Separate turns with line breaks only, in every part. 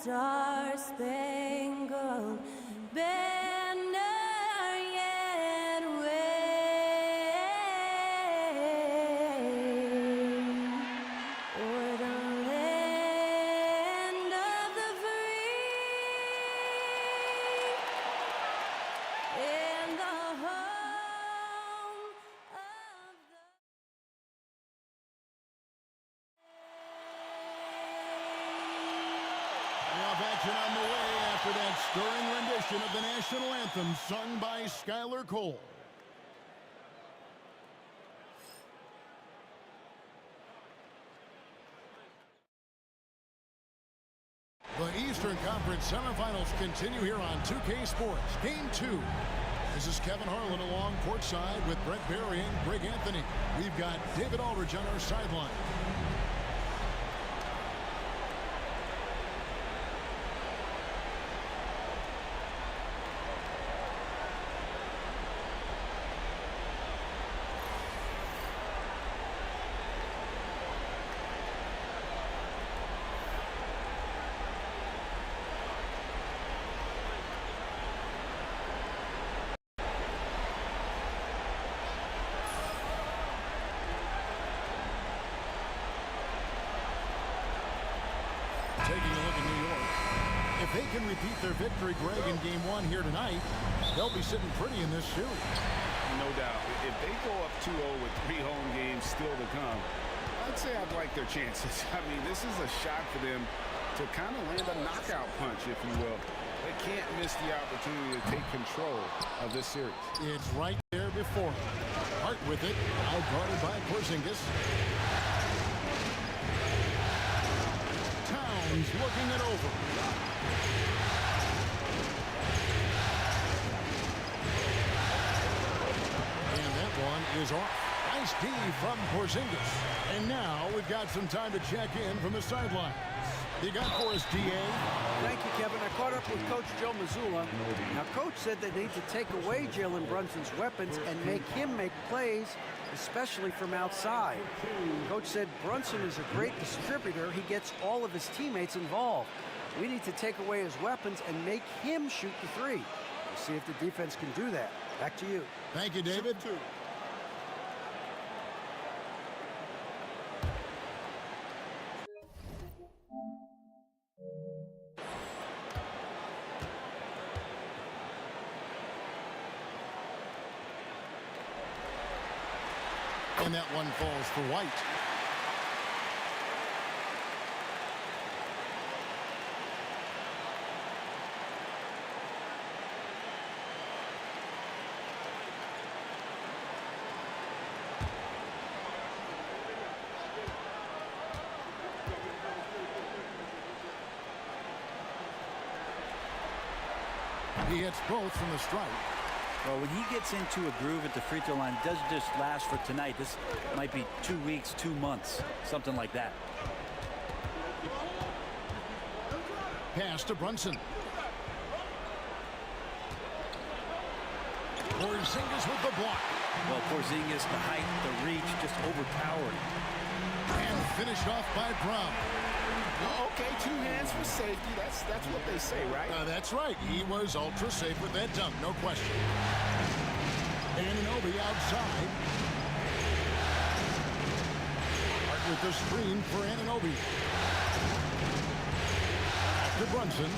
star-spangled banner yet wave o'er the land of the free and the home of the
Action on the way after that stirring rendition of the national anthem sung by Skylar Cole. The Eastern Conference semifinals continue here on 2K Sports. Game 2. This is Kevin Harlan along courtside with Brett Barry and Greg Anthony. We've got David Aldridge on our sideline. Taking a look at New York. If they can repeat their victory, Greg, in Game 1 here tonight, they'll be sitting pretty in this series.
No doubt. If they go up 2-0 with 3 home games still to come, I'd say I'd like their chances. I mean, this is a shot for them to kind of land a knockout punch, if you will. They can't miss the opportunity to take control of this series.
It's right there before them. Hart with it, out guarded by Porzingis. Towns looking it over. And that one is off. Nice D from Porzingis. And now we've got some time to check in from the sidelines. You got for us, D.A.?
Thank you, Kevin. I caught up with Coach Joe Mazzulla. Now, Coach said they need to take away Jalen Brunson's weapons and make him make plays, especially from outside. Coach said Brunson is a great distributor. He gets all of his teammates involved. We need to take away his weapons and make him shoot the three. We'll see if the defense can do that. Back to you.
Thank you, David. And that one falls for White. He hits both from the stripe.
Well, when he gets into a groove at the free throw line, it doesn't just last for tonight. This might be 2 weeks, 2 months, something like that.
Pass to Brunson. Porzingis with the block.
Well, Porzingis, the height, the reach, just overpowering.
And finished off by Brown.
Okay, 2 hands for safety. That's what they say, right?
That's right. He was ultra safe with that dunk, no question. Anunoby outside. Hart with the screen for Anunoby. Back to Brunson.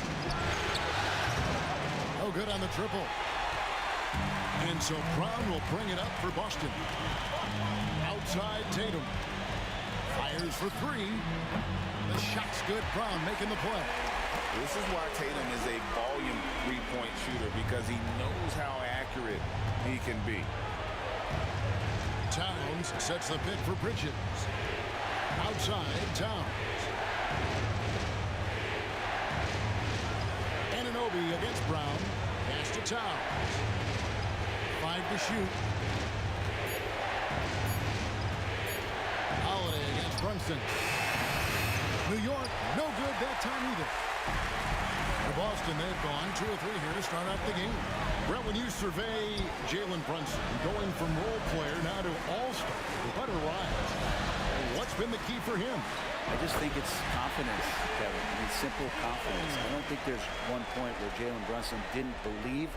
No good on the triple. And so Brown will bring it up for Boston. Outside Tatum. Fires for 3. The shot's good. Brown making the play.
This is why Tatum is a volume three-point shooter, because he knows how accurate he can be.
Towns sets the pick for Bridges. Outside Towns. Anunoby against Brown. Pass to Towns. 5 to shoot. Holiday against Brunson. New York, no good that time either. For Boston, they've gone 2 or 3 here to start out the game. Brett, when you survey Jaylen Brunson, going from role player now to all-star, what a rise. What's been the key for him?
I just think it's confidence, Kevin. I mean, simple confidence. I don't think there's one point where Jaylen Brunson didn't believe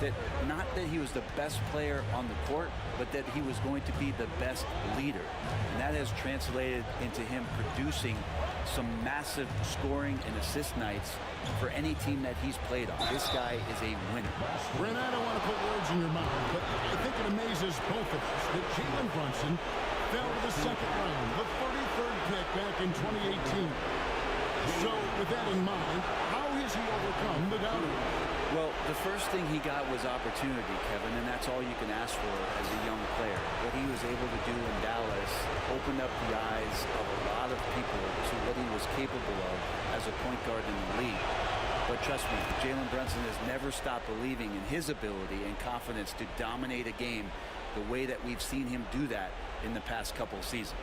that, not that he was the best player on the court, but that he was going to be the best leader. And that has translated into him producing some massive scoring and assist nights for any team that he's played on. This guy is a winner.
Brent, I don't want to put words in your mouth, but I think it amazes both of us that Jaylen Brunson fell to the second round, the 33rd pick back in 2018. So, with that in mind, how has he overcome the doubters?
Well, the first thing he got was opportunity, Kevin, and that's all you can ask for as a young player. What he was able to do in Dallas opened up the eyes of a lot of people to what he was capable of as a point guard in the league. But trust me, Jaylen Brunson has never stopped believing in his ability and confidence to dominate a game the way that we've seen him do that in the past couple of seasons.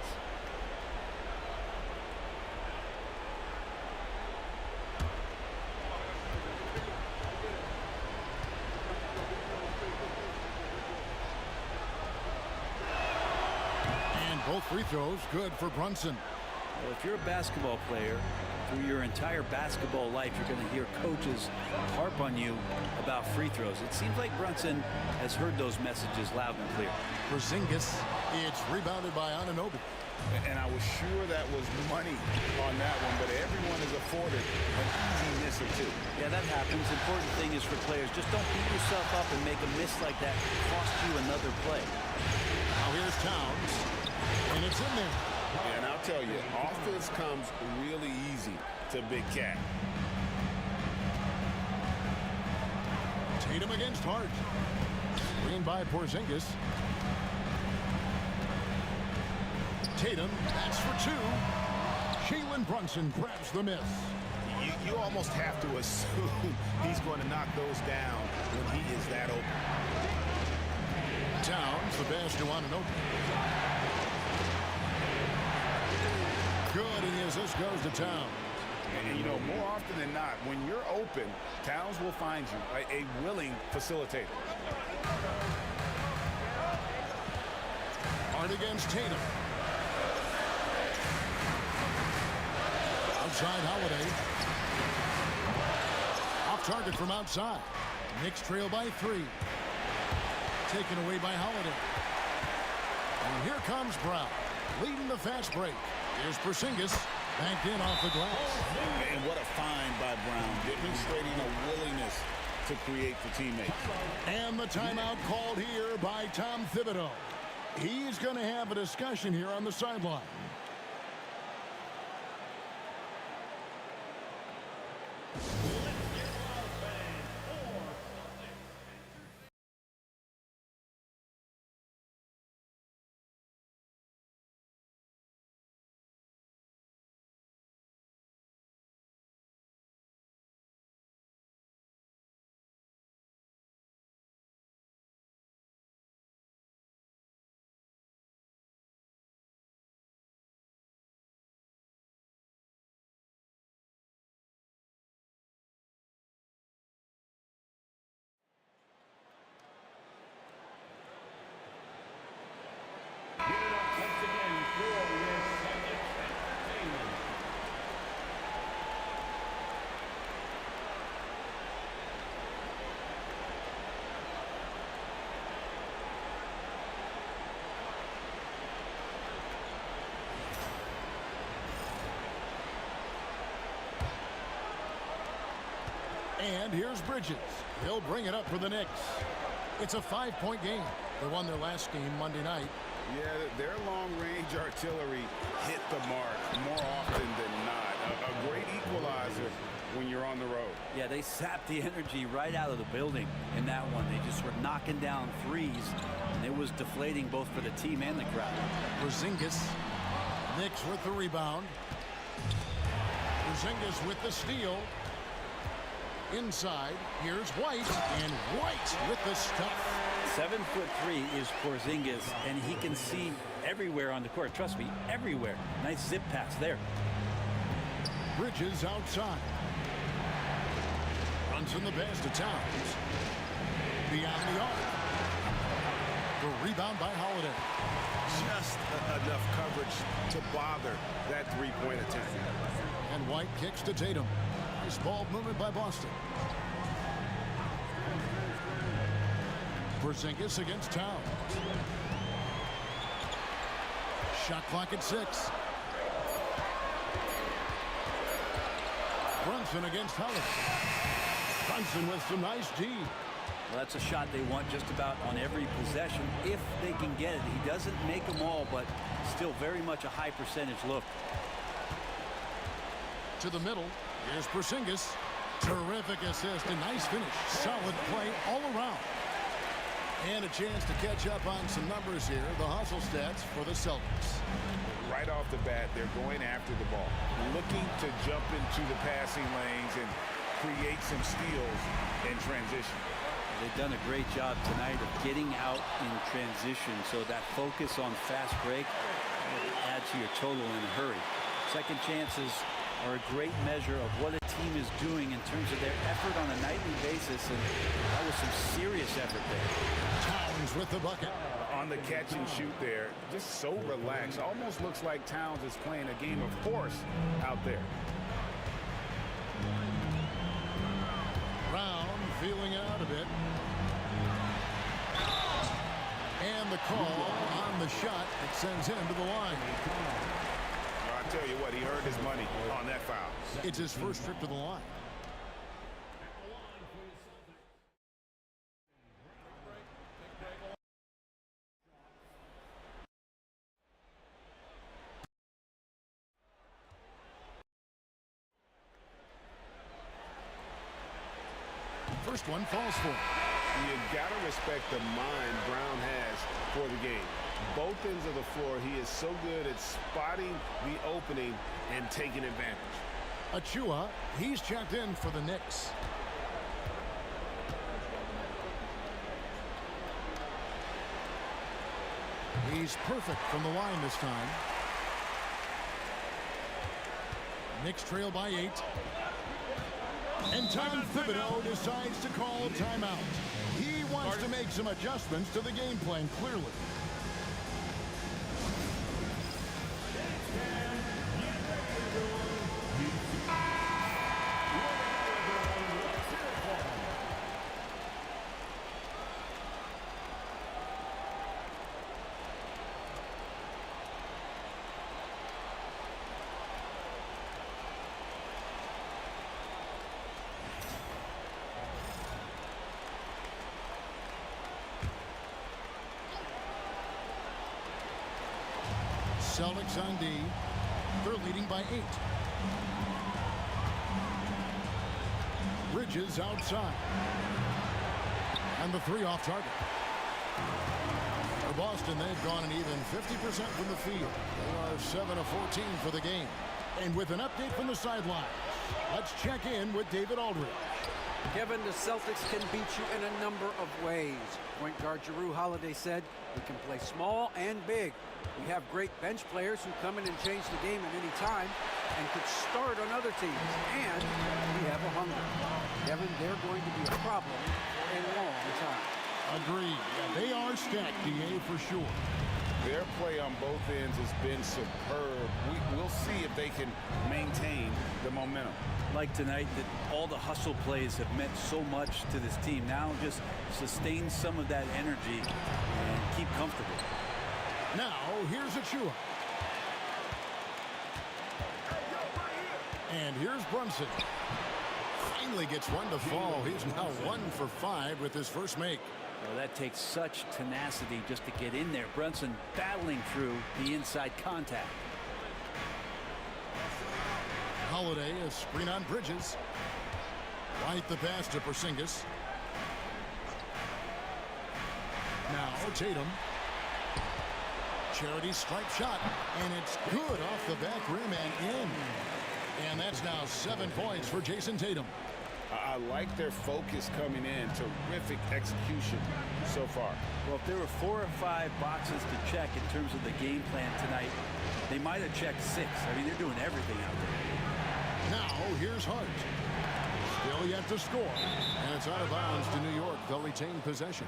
Both free throws good for Brunson.
Well, if you're a basketball player, through your entire basketball life, you're going to hear coaches harp on you about free throws. It seems like Brunson has heard those messages loud and clear.
Porzingis, it's rebounded by Anunoby.
And I was sure that was money on that one, but everyone is afforded an easy miss or two.
Yeah, that happens. Important thing is for players, just don't beat yourself up and make a miss like that cost you another play.
Now here's Towns. And it's in there.
And I'll tell you, offense comes really easy to Big Cat.
Tatum against Hart. Screen by Porzingis. Tatum, that's for two. Jaylen Brunson grabs the miss.
You almost have to assume he's going to knock those down when he is that open.
Towns, the pass to Anunoby. Good, and the assist goes to Towns.
And, you know, more often than not, when you're open, Towns will find you a willing facilitator.
Hart against Tatum. Outside Holiday. Off target from outside. Knicks trail by 3. Taken away by Holiday. And here comes Brown, leading the fast break. Here's Porzingis, banked in off the glass.
And what a find by Brown, demonstrating a willingness to create for teammates.
And the timeout called here by Tom Thibodeau. He's going to have a discussion here on the sideline. And here's Bridges. He'll bring it up for the Knicks. It's a 5-point game. They won their last game Monday night.
Yeah, their long-range artillery hit the mark more often than not. A great equalizer when you're on the road.
Yeah, they sapped the energy right out of the building in that one. They just were knocking down threes, and it was deflating both for the team and the crowd.
Porzingis. Knicks with the rebound. Porzingis with the steal. Inside, here's White, and White with the stuff.
7'3" is Porzingis, and he can see everywhere on the court. Trust me, everywhere. Nice zip pass there.
Bridges outside. Runs in the pass to Towns. Beyond the arc. The rebound by Holiday.
Just enough coverage to bother that three-point attempt.
And White kicks to Tatum. Nice ball movement by Boston. Porzingis against Towns. Shot clock at 6. Brunson against Holiday. Brunson with some nice D.
Well, that's a shot they want just about on every possession if they can get it. He doesn't make them all, but still very much a high percentage look.
To the middle. Here's Porzingis. Terrific assist and nice finish. Solid play all around. And a chance to catch up on some numbers here. The hustle stats for the Celtics.
Right off the bat, they're going after the ball, looking to jump into the passing lanes and create some steals in transition.
They've done a great job tonight of getting out in transition, so that focus on fast break adds to your total in a hurry. Second chances are a great measure of what a team is doing in terms of their effort on a nightly basis, and that was some serious effort there.
Towns with the bucket.
On the catch and shoot there, just so relaxed. Almost looks like Towns is playing a game of horse out there.
Brown feeling out a bit. And the call on the shot that sends him to the line.
I tell you what, he earned his money on that foul.
It's his first trip to the line. First one falls for him.
You got to respect the mind Brown has for the game. Both ends of the floor, he is so good at spotting the opening and taking advantage.
Achua, he's checked in for the Knicks. He's perfect from the line this time. Knicks trail by 8. And Tom Thibodeau decides to call timeout. He wants to make some adjustments to the game plan, clearly. Celtics on D. They're leading by 8. Bridges outside. And the 3 off target. For Boston, they've gone an even 50% from the field. They are 7 of 14 for the game. And with an update from the sideline, let's check in with David Aldridge.
Kevin, the Celtics can beat you in a number of ways. Point guard Jrue Holiday said, "We can play small and big. We have great bench players who come in and change the game at any time and could start on other teams. And we have a hunger." Kevin, they're going to be a problem for a long time.
Agreed. They are stacked, DA, for sure.
Their play on both ends has been superb. We'll see if they can maintain the momentum.
Like tonight, that all the hustle plays have meant so much to this team. Now just sustain some of that energy and keep comfortable.
Now, here's Achua. And here's Brunson. Finally gets one to fall. He's now 1 for 5 with his first make.
Well, that takes such tenacity just to get in there. Brunson battling through the inside contact.
Holiday, a screen on Bridges. White the pass to Porzingis. Now Tatum. Charity stripe shot, and it's good off the back rim and in. And that's now 7 points for Jason Tatum.
I like their focus coming in. Terrific execution so far.
Well, if there were 4 or 5 boxes to check in terms of the game plan tonight, they might have checked 6. I mean, they're doing everything out there.
Now here's Hart. Still yet to score. And it's out of bounds to New York. They'll retain possession.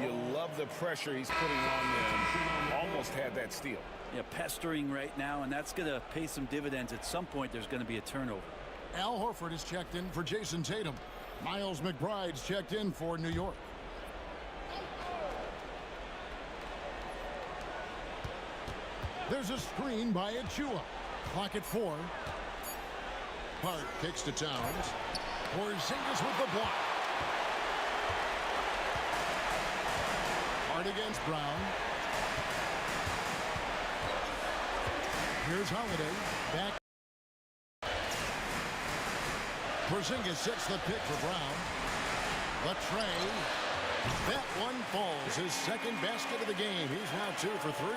You love the pressure he's putting on them. Almost had that steal.
Yeah, pestering right now, and that's going to pay some dividends. At some point, there's going to be a turnover.
Al Horford is checked in for Jason Tatum. Miles McBride's checked in for New York. There's a screen by Achua. Clock at 4. Hart kicks to Towns. Porzingis with the block. Hart against Brown. Here's Holiday. Back. Porzingis sets the pick for Brown. The tray. That one falls. His second basket of the game. He's now 2 for 3.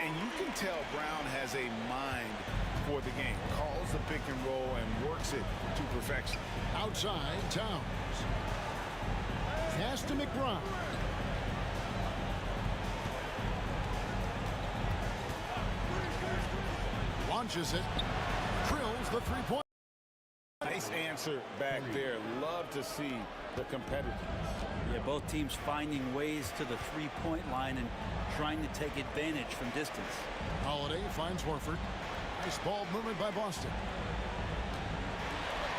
And you can tell Brown has a mind for the game. Calls the pick and roll and works it to perfection.
Outside, Towns. Pass to McBride. Launches it. Drills the three-point.
Nice answer back there. Love to see the competitiveness.
Yeah, both teams finding ways to the three-point line and trying to take advantage from distance.
Holiday finds Horford. Nice ball movement by Boston.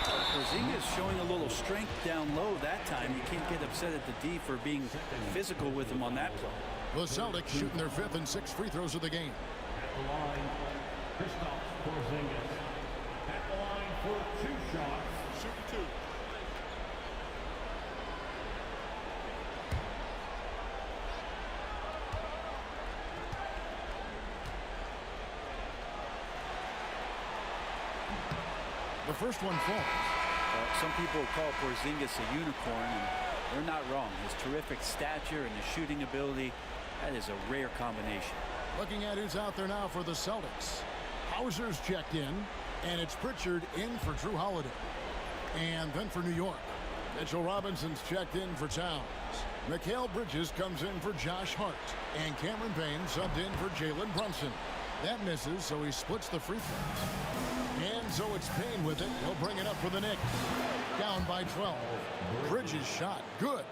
Porzingis showing a little strength down low that time. You can't get upset at the D for being physical with him on that play.
The Celtics shooting their 5th and 6th free throws of the game.
At the line, Kristaps Porzingis. At the line for 2 shots. Shoot 2.
The first one falls.
Some people call Porzingis a unicorn, and they're not wrong. His terrific stature and his shooting ability, that is a rare combination.
Looking at who's out there now for the Celtics. Hauser's checked in, and it's Pritchard in for Drew Holiday. And then for New York, Mitchell Robinson's checked in for Towns. Mikal Bridges comes in for Josh Hart. And Cameron Payne subbed in for Jaylen Brunson. That misses, so he splits the free throws. And so it's Payne with it. He'll bring it up for the Knicks. Down by 12. Bridges shot. Good.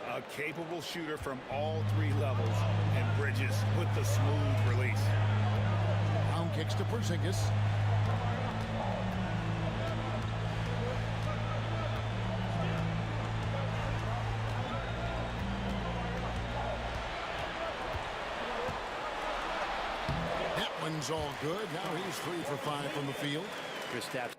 A capable shooter from all 3 levels. And Bridges with the smooth release.
Brown kicks to Porzingis. That one's all good. Now he's 3 for 5 from the field.
Kristaps.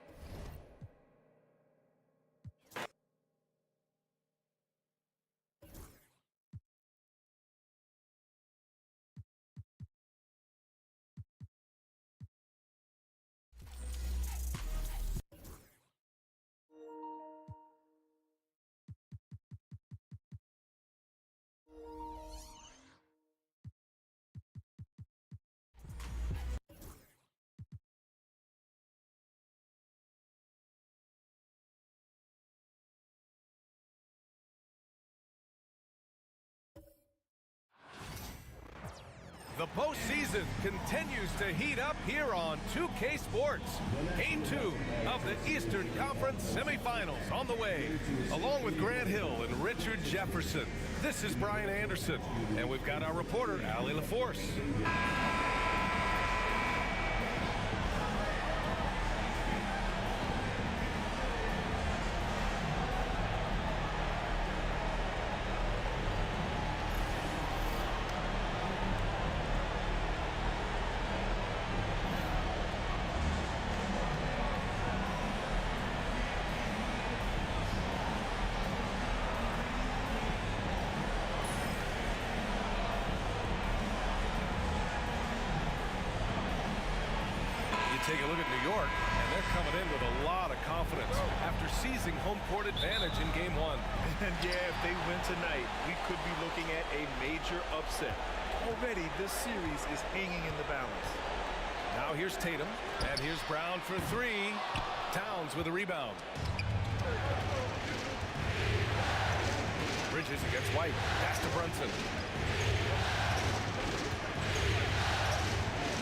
The postseason continues to heat up here on 2K Sports. Game 2 of the Eastern Conference semifinals on the way. Along with Grant Hill and Richard Jefferson, this is Brian Anderson, and we've got our reporter, Allie LaForce. Take a look at New York, and they're coming in with a lot of confidence after seizing home court advantage in Game 1.
And yeah, if they win tonight, we could be looking at a major upset. Already, this series is hanging in the balance.
Now here's Tatum, and here's Brown for 3. Towns with a rebound. Bridges against White. Pass to Brunson.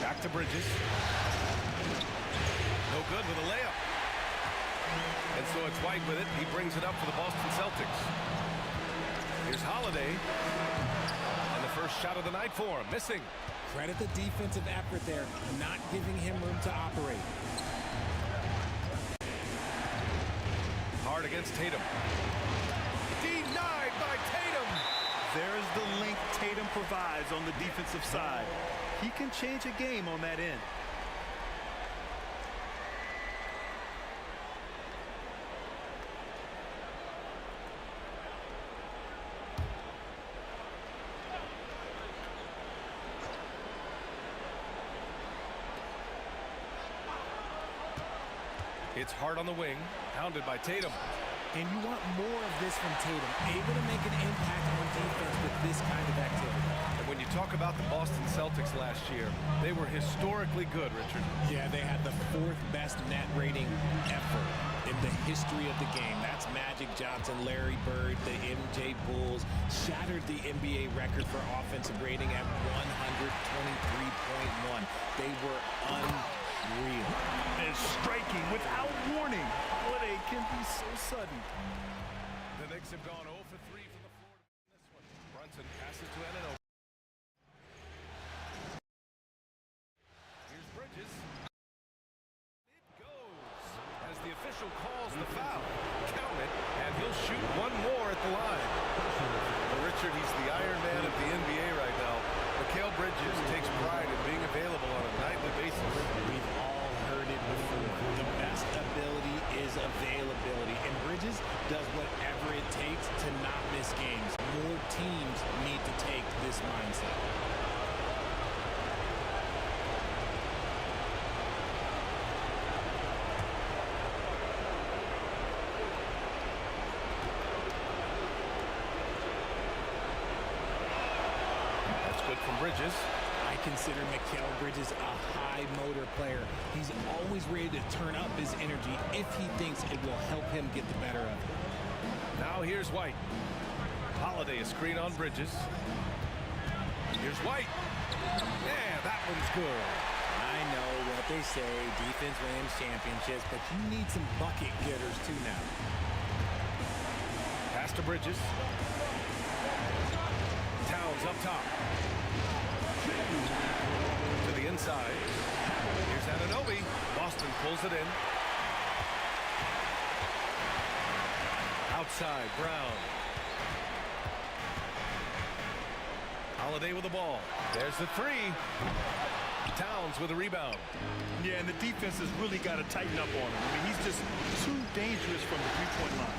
Back to Bridges. No good with a layup. And so it's White with it. He brings it up for the Boston Celtics. Here's Holiday. And the first shot of the night for him. Missing.
Credit the defensive effort there, not giving him room to operate.
Hart against Tatum. Denied by Tatum.
There's the length Tatum provides on the defensive side. He can change a game on that end.
It's Hart on the wing, pounded by Tatum.
And you want more of this from Tatum, able to make an impact on defense with this kind of activity.
And when you talk about the Boston Celtics last year, they were historically good, Richard.
Yeah, they had the 4th best net rating ever in the history of the game. That's Magic Johnson, Larry Bird, the MJ Bulls, shattered the NBA record for offensive rating at 123.1. They were unreal.
And striking without warning. Holiday can be so sudden.
The Knicks have gone 0 for 3 from the floor to win this one. Brunson passes to Ananobi. Here's Bridges. It goes as the official calls the foul. Count it, and he'll shoot one more at the line. Well, Richard, he's the Iron Man of the NBA right now. Mikal Bridges takes pride in being available on a nightly basis.
We've all heard it before. The best ability is availability, and Bridges does whatever it takes to not miss games. More teams need to take this mindset.
That's good from Bridges.
I consider Mikal Bridges a high motor player. He's always ready to turn up his energy if he thinks it will help him get the better of it.
Now here's White. Holiday a screen on Bridges. Here's White. Yeah, that one's good.
I know what they say, defense wins championships, but you need some bucket getters too now.
Pass to Bridges. Towns up top. To the inside. Here's Ananobi. Boston pulls it in. Outside, Brown. Holiday with the ball. There's the three. Towns with a rebound.
Yeah, and the defense has really got to tighten up on him. I mean, he's just too dangerous from the three-point line.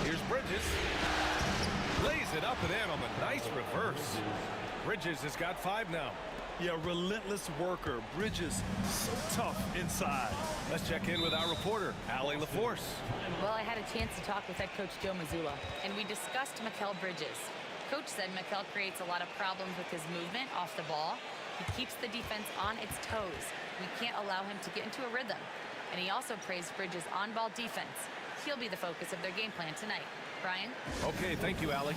Here's Bridges. Lays it up and in on the nice reverse. Bridges has got 5 now.
Yeah, relentless worker. Bridges, so tough inside.
Let's check in with our reporter, Allie LaForce.
Well, I had a chance to talk with head coach Joe Mazzulla, and we discussed Mikal Bridges. Coach said Mikal creates a lot of problems with his movement off the ball. He keeps the defense on its toes. We can't allow him to get into a rhythm. And he also praised Bridges' on-ball defense. He'll be the focus of their game plan tonight. Brian?
Okay, thank you, Allie.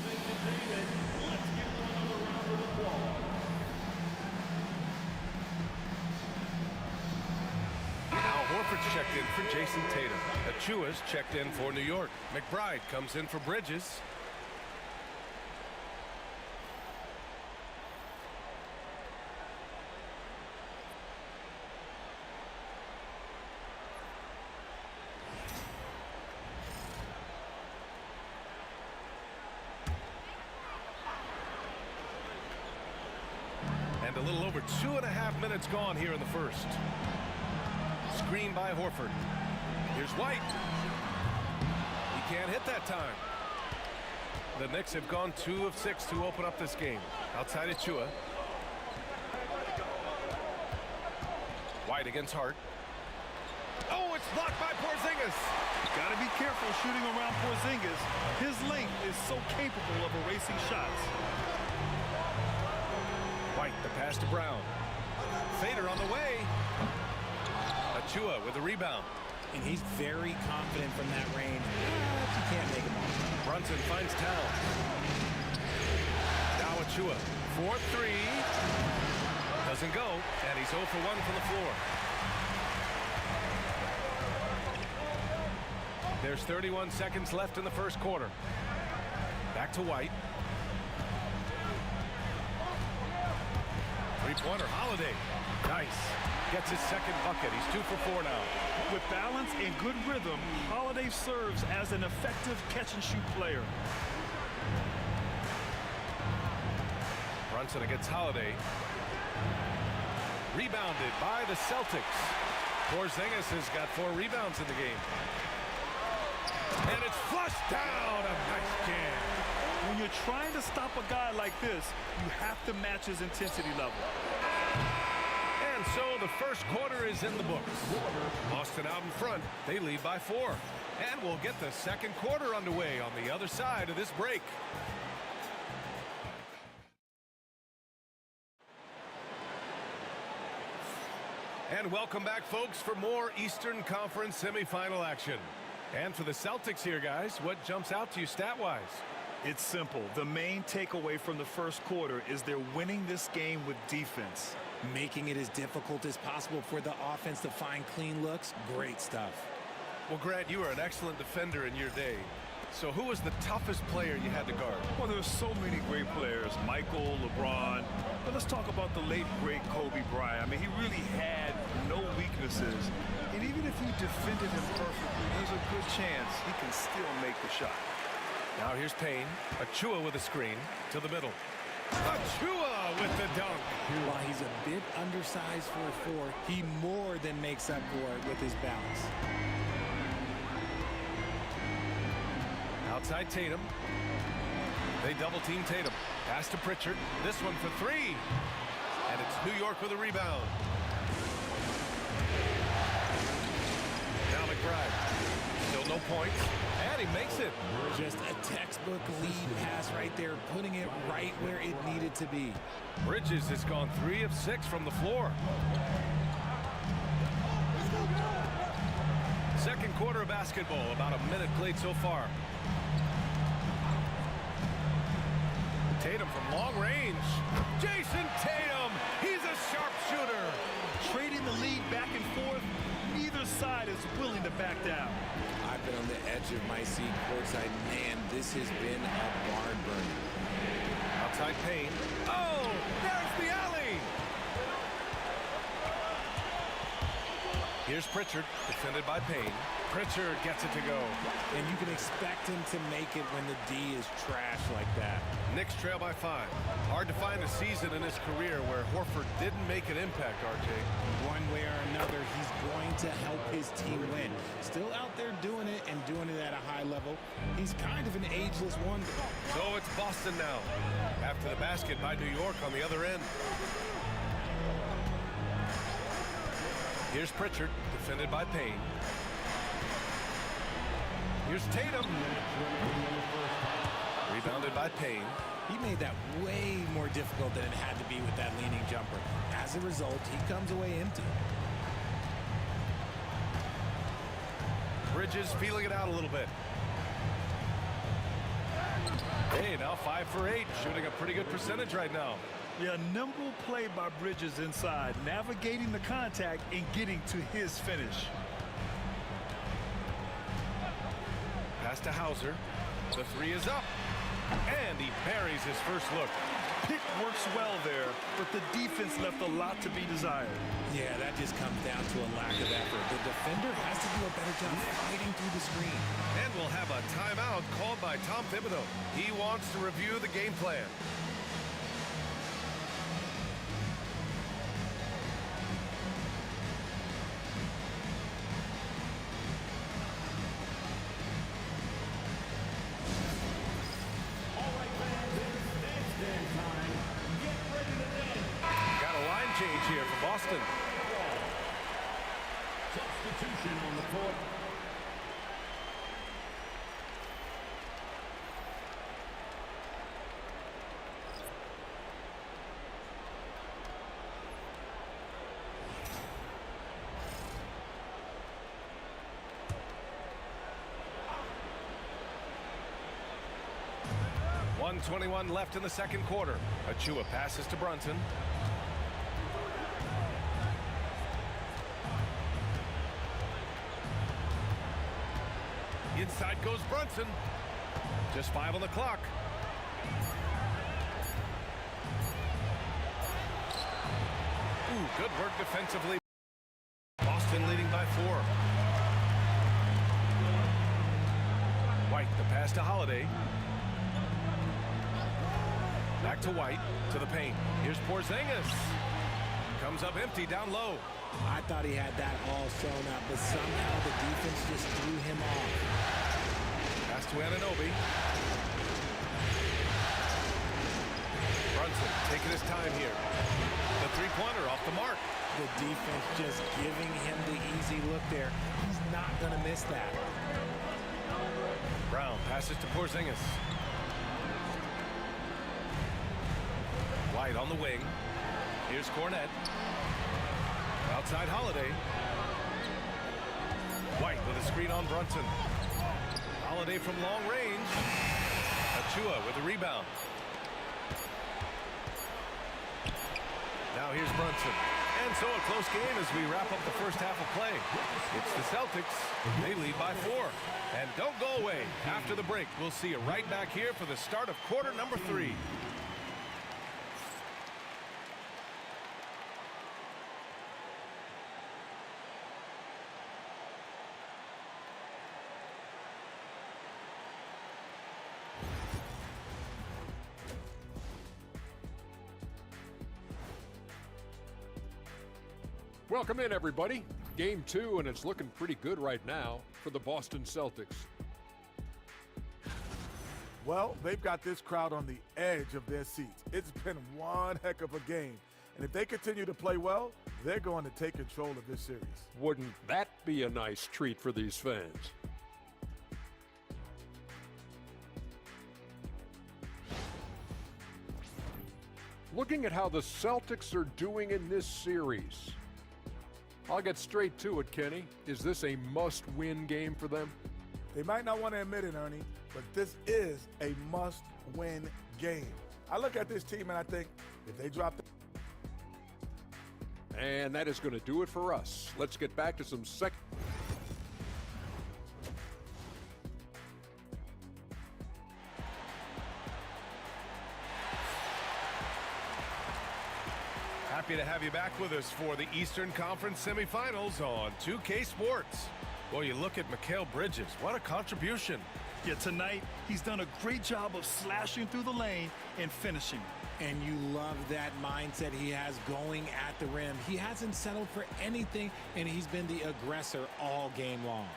Now Horford's checked in for Jason Tatum. Achua's checked in for New York. McBride comes in for Bridges. And a little over 2.5 minutes gone here in the first. Screen by Horford. Here's White. He can't hit that time. The Knicks have gone 2 of 6 to open up this game. Outside Achua. White against Hart. Oh, it's blocked by Porzingis.
Got to be careful shooting around Porzingis. His length is so capable of erasing shots.
White, the pass to Brown. Fader on the way. Achua with the rebound.
And he's very confident from that range. But you can't make him off.
Brunson finds Towns. Now Achua. 4-3. Doesn't go. And he's 0 for 1 from the floor. There's 31 seconds left in the first quarter. Back to White. Three-pointer, Holiday. Nice. Gets his second bucket. He's 2 for 4 now.
With balance and good rhythm, Holiday serves as an effective catch-and-shoot player.
Brunson against Holiday. Rebounded by the Celtics. Porzingis has got 4 rebounds in the game. And it's flushed down. A nice jam.
When you're trying to stop a guy like this, you have to match his intensity level.
And so the first quarter is in the books. Boston out in front. They lead by 4. And we'll get the second quarter underway on the other side of this break. And welcome back, folks, for more Eastern Conference semifinal action. And for the Celtics here, guys, what jumps out to you stat-wise?
It's simple. The main takeaway from the first quarter is they're winning this game with defense.
Making it as difficult as possible for the offense to find clean looks. Great stuff.
Well, Grant, you were an excellent defender in your day. So who was the toughest player you had to guard?
Well, there's so many great players. Michael, LeBron. But let's talk about the late, great Kobe Bryant. I mean, he really had no weaknesses. And even if you defended him perfectly, there's a good chance he can still make the shot.
Now here's Payne. Achua with a screen to the middle. Achua with the dunk.
While he's a bit undersized for a 4, he more than makes up for it with his balance.
Outside Tatum. They double team Tatum. Pass to Pritchard. This one for 3. And it's New York with a rebound. Now McBride. Still no points. And he makes it.
Just a textbook lead pass right there, putting it right where it needed to be.
Bridges has gone 3 of 6 from the floor. Second quarter of basketball, about a minute played so far. Tatum from long range. Jason Tatum, he's a sharpshooter.
Trading the lead back and forth, neither side is willing to back down.
I've been on the edge of my seat courtside. Man, this has been a barn burner.
Outside Payne. Oh, there's the alley. Here's Pritchard, defended by Payne. Pritchard gets it to go.
And you can expect him to make it when the D is trash like that.
Knicks trail by 5. Hard to find a season in his career where Horford didn't make an impact, RJ.
One way or another, he's going to help his team win. Still out there doing it and doing it at a high level. He's kind of an ageless wonder.
So it's Boston now. After the basket by New York on the other end. Here's Pritchard, defended by Payne. Here's Tatum. Rebounded by Payne.
He made that way more difficult than it had to be with that leaning jumper. As a result, he comes away empty.
Bridges feeling it out a little bit. Hey, now 5 for 8, shooting a pretty good percentage right now.
Yeah, nimble play by Bridges inside, navigating the contact and getting to his finish.
Pass to Hauser. The 3 is up. And he buries his first look.
Pick works well there, but the defense left a lot to be desired.
Yeah, that just comes down to a lack of effort. The defender has to do a better job fighting through the screen.
And we'll have a timeout called by Tom Thibodeau. He wants to review the game plan. Change here for Boston.
Substitution on the court.
.121 left in the second quarter. Achua passes to Brunson. Inside goes Brunson. Just 5 on the clock. Ooh, good work defensively. Boston leading by 4. White, the pass to Holiday. Back to White, to the paint. Here's Porzingis. Comes up empty down low.
I thought he had that all sewn up, but somehow the defense just threw him off.
Pass to Anunoby. Brunson taking his time here. The three-pointer off the mark.
The defense just giving him the easy look there. He's not going to miss that.
Brown passes to Porzingis. White on the wing. Here's Cornette. Outside Holiday. White with a screen on Brunson. Holiday from long range. Achua with a rebound. Now here's Brunson. And so a close game as we wrap up the first half of play. It's the Celtics. They lead by 4. And don't go away. After the break, we'll see you right back here for the start of quarter number 3.
Welcome in, everybody. Game 2, and it's looking pretty good right now for the Boston Celtics.
Well, they've got this crowd on the edge of their seats. It's been one heck of a game. And if they continue to play well, they're going to take control of this series.
Wouldn't that be a nice treat for these fans? Looking at how the Celtics are doing in this series, I'll get straight to it, Kenny. Is this a must-win game for them?
They might not want to admit it, Ernie, but this is a must-win game. I look at this team and I think if they drop
And that is going to do it for us. Let's get back to some second.
Happy to have you back with us for the Eastern Conference semifinals on 2K Sports. Well, you look at Mikal Bridges. What a contribution.
Yeah, tonight, he's done a great job of slashing through the lane and finishing.
And you love that mindset he has going at the rim. He hasn't settled for anything, and he's been the aggressor all game long.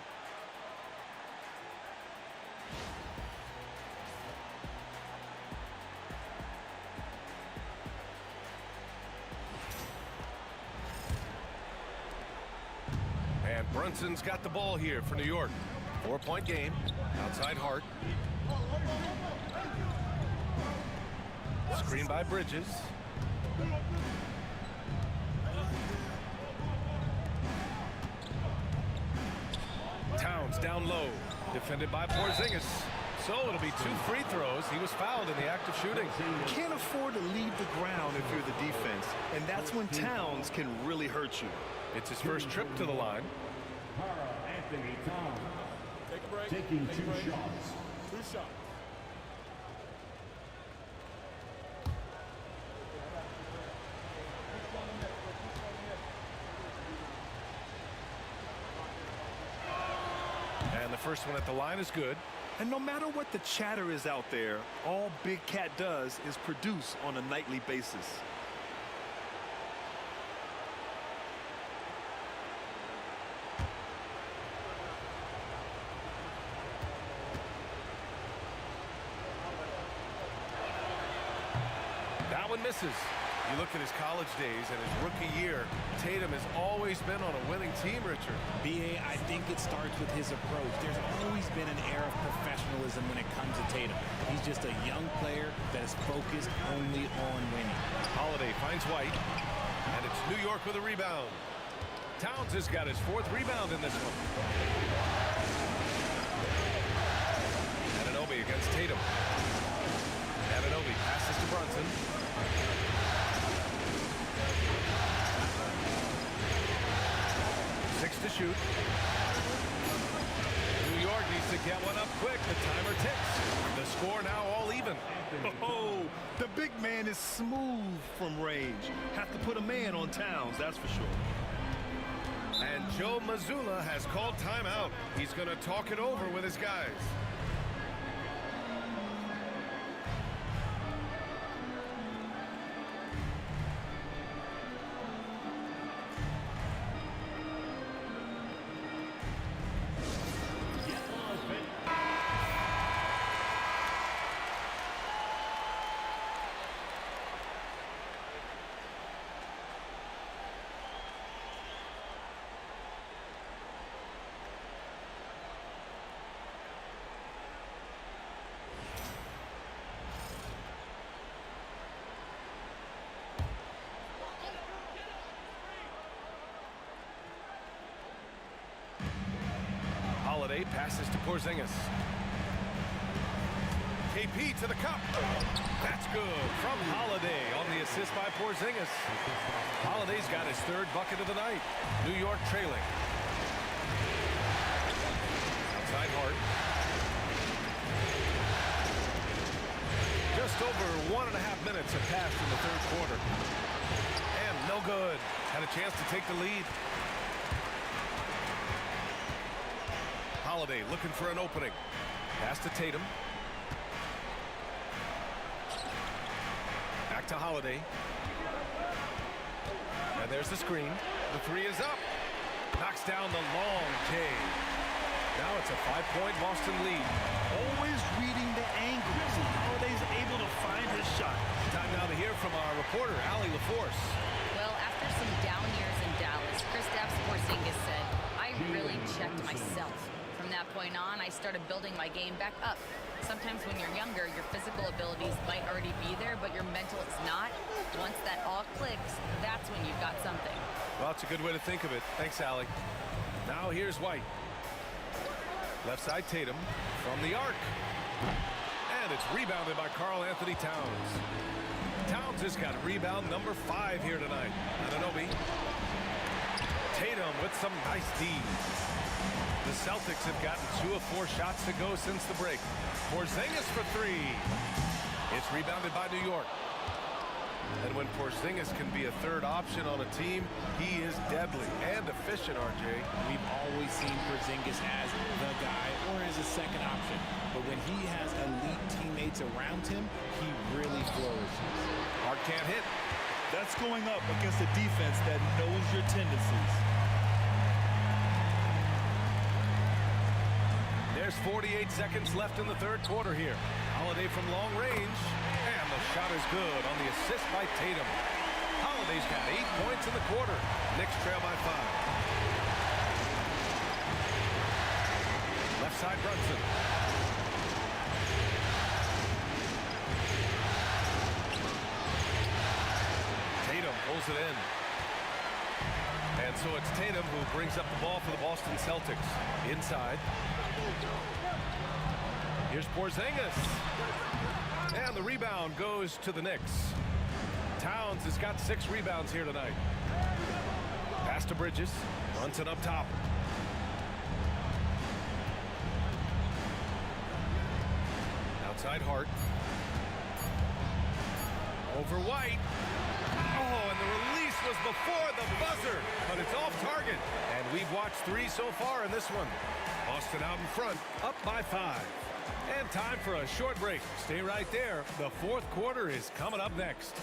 And Brunson's got the ball here for New York. 4-point game. Outside Hart. Screen by Bridges. Towns down low. Defended by Porzingis. So it'll be 2 free throws. He was fouled in the act of shooting.
You can't afford to leave the ground if you're the defense, and that's when Towns can really hurt you.
It's his first trip to the line.
Karl-Anthony Towns.
Take a break.
Taking 2 shots.
2 shots.
And the first one at the line is good.
And no matter what the chatter is out there, all Big Cat does is produce on a nightly basis.
That one misses. You look at his college days and his rookie year, Tatum has always been on a winning team, Richard.
B.A., I think it starts with his approach. There's always been an air of professionalism when it comes to Tatum. He's just a young player that is focused only on winning.
Holiday finds White, and it's New York with a rebound. Towns has got his 4th rebound in this one. Anunoby against Tatum. Anunoby passes to Brunson. 6 to shoot. New York needs to get one up quick. The timer ticks. The score now all even.
Oh, the big man is smooth from range. Have to put a man on Towns, that's for sure.
And Joe Mazzulla has called timeout. He's going to talk it over with his guys. Holiday passes to Porzingis. KP to the cup. That's good from Holiday on the assist by Porzingis. Holiday's got his third bucket of the night. New York trailing. Outside Hart. Just over 1.5 minutes have passed in the third quarter. And no good. Had a chance to take the lead. Holiday looking for an opening. Pass to Tatum. Back to Holiday. And there's the screen. The three is up. Knocks down the long J. Now it's a 5-point Boston lead.
Always reading the angles, and Holiday's able to find his shot.
Time now to hear from our reporter, Allie LaForce.
Well, after some down years in Dallas, Kristaps Porzingis said, I really checked myself. From that point on, I started building my game back up. Sometimes when you're younger, your physical abilities might already be there, but your mental is not. Once that all clicks, that's when you've got something.
Well, it's a good way to think of it. Thanks, Allie. Now here's White. Left side Tatum from the arc. And it's rebounded by Karl-Anthony Towns. Towns has got rebound number 5 here tonight. Anunoby. Tatum with some nice D. The Celtics have gotten 2 of 4 shots to go since the break. Porzingis for 3. It's rebounded by New York. And when Porzingis can be a third option on a team, he is deadly and efficient, RJ.
We've always seen Porzingis as the guy or as a second option. But when he has elite teammates around him, he really flourishes.
Hart can't hit.
That's going up against a defense that knows your tendencies.
There's 48 seconds left in the third quarter here. Holiday from long range. And the shot is good on the assist by Tatum. Holiday's got 8 points in the quarter. Knicks trail by 5. Left side Brunson. Tatum pulls it in. And so it's Tatum who brings up the ball for the Boston Celtics. Inside. Here's Porzingis. And the rebound goes to the Knicks. Towns has got 6 rebounds here tonight. Pass to Bridges. Brunson up top. Outside Hart. Over White. Oh, and the release was before the buzzer, but it's off target. And we've watched 3 so far in this one. Boston out in front, up by 5. And time for a short break. Stay right there. The fourth quarter is coming up next.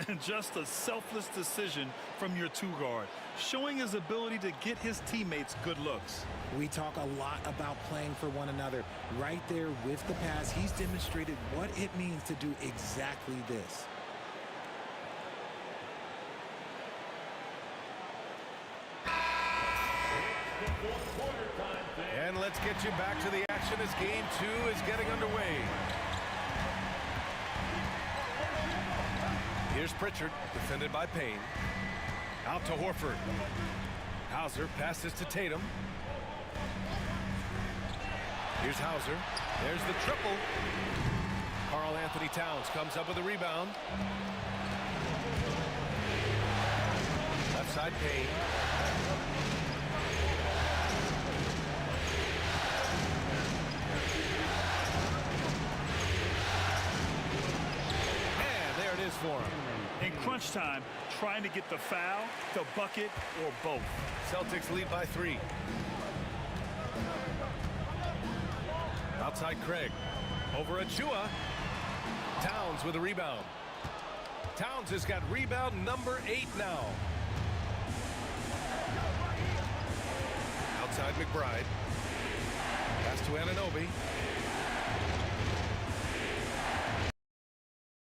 And just a selfless decision from your 2-guard, showing his ability to get his teammates good looks.
We talk a lot about playing for one another. Right there with the pass, he's demonstrated what it means to do exactly this.
And let's get you back to the action as game 2 is getting underway. Here's Pritchard, defended by Payne. Out to Horford. Hauser passes to Tatum. Here's Hauser. There's the triple. Karl-Anthony Towns comes up with a rebound. Left side Payne. And there it is for him.
In crunch time, trying to get the foul, the bucket, or both.
Celtics lead by 3. Outside Craig. Over Achua. Towns with a rebound. Towns has got rebound number 8 now. Outside McBride. Pass to Anunoby.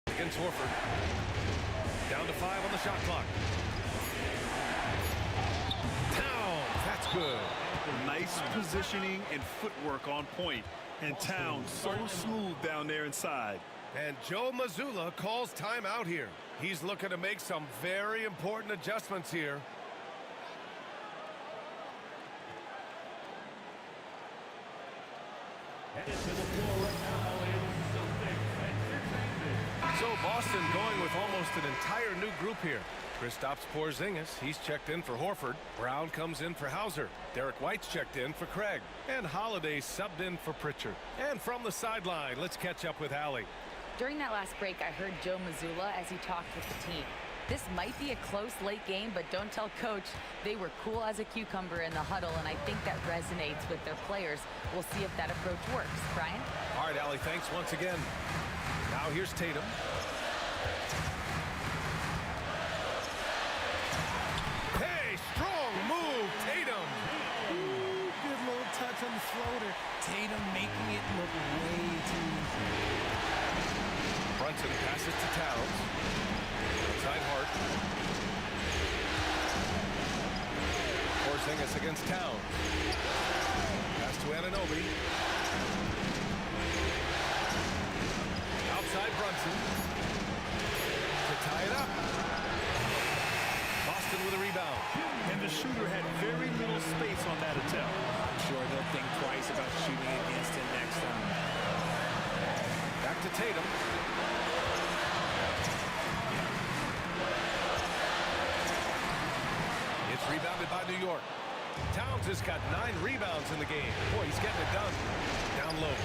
Against Horford. Down to 5 on the shot clock. Towns, that's good.
Nice positioning and footwork on point. And Towns so smooth down there inside.
And Joe Mazzulla calls timeout here. He's looking to make some very important adjustments here. So Boston going with almost an entire new group here. Kristaps Porzingis, he's checked in for Horford. Brown comes in for Hauser. Derrick White's checked in for Craig. And Holiday subbed in for Pritchard. And from the sideline, let's catch up with Allie.
During that last break, I heard Joe Mazzulla as he talked with the team. This might be a close late game, but don't tell coach. They were cool as a cucumber in the huddle, and I think that resonates with their players. We'll see if that approach works. Brian?
All right, Allie, thanks once again. Now here's Tatum. Hey, strong move, Tatum.
Ooh, good little touch on the floater. Tatum making it look way too easy.
Brunson passes to Towns. Outside Hart. Porzingis against Towns. Pass to Anunoby. Outside Brunson. To tie it up. Boston with a rebound.
And the shooter had very little space on that attempt.
I'm sure they'll think twice about shooting against him next time.
Back to Tatum. It's rebounded by New York. Towns has got 9 rebounds in the game. Boy, he's getting it done. Down low.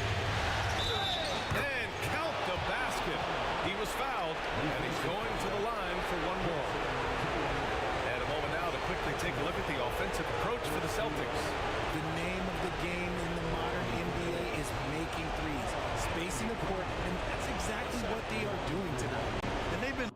And count the basket. He was fouled, and he's going to the line for one more. And a moment now to quickly take a look at the offensive approach for the Celtics.
The name of the game in the modern NBA is making threes, spacing the court, and that's exactly what they are doing tonight.
And they've been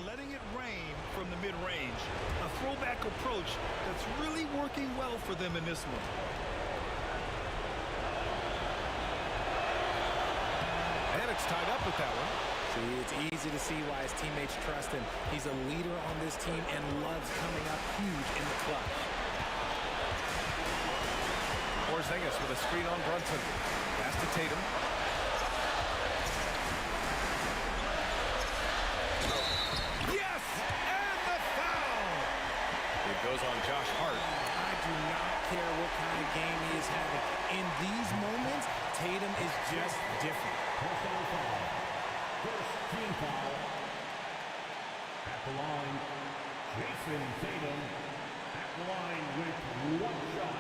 letting it rain from the mid-range. A throwback approach that's really working well for them in this one.
And it's tied up with that one.
See, it's easy to see why his teammates trust him. He's a leader on this team and loves coming up huge in the clutch.
Porzingis with a screen on Brunson. Pass to Tatum. Yes! And the foul! It goes on Josh Hart.
I do not care what kind of game he is having. In these moments, Tatum is just different.
First team foul. At the line, Jason Tatum. At the line with 1 shot.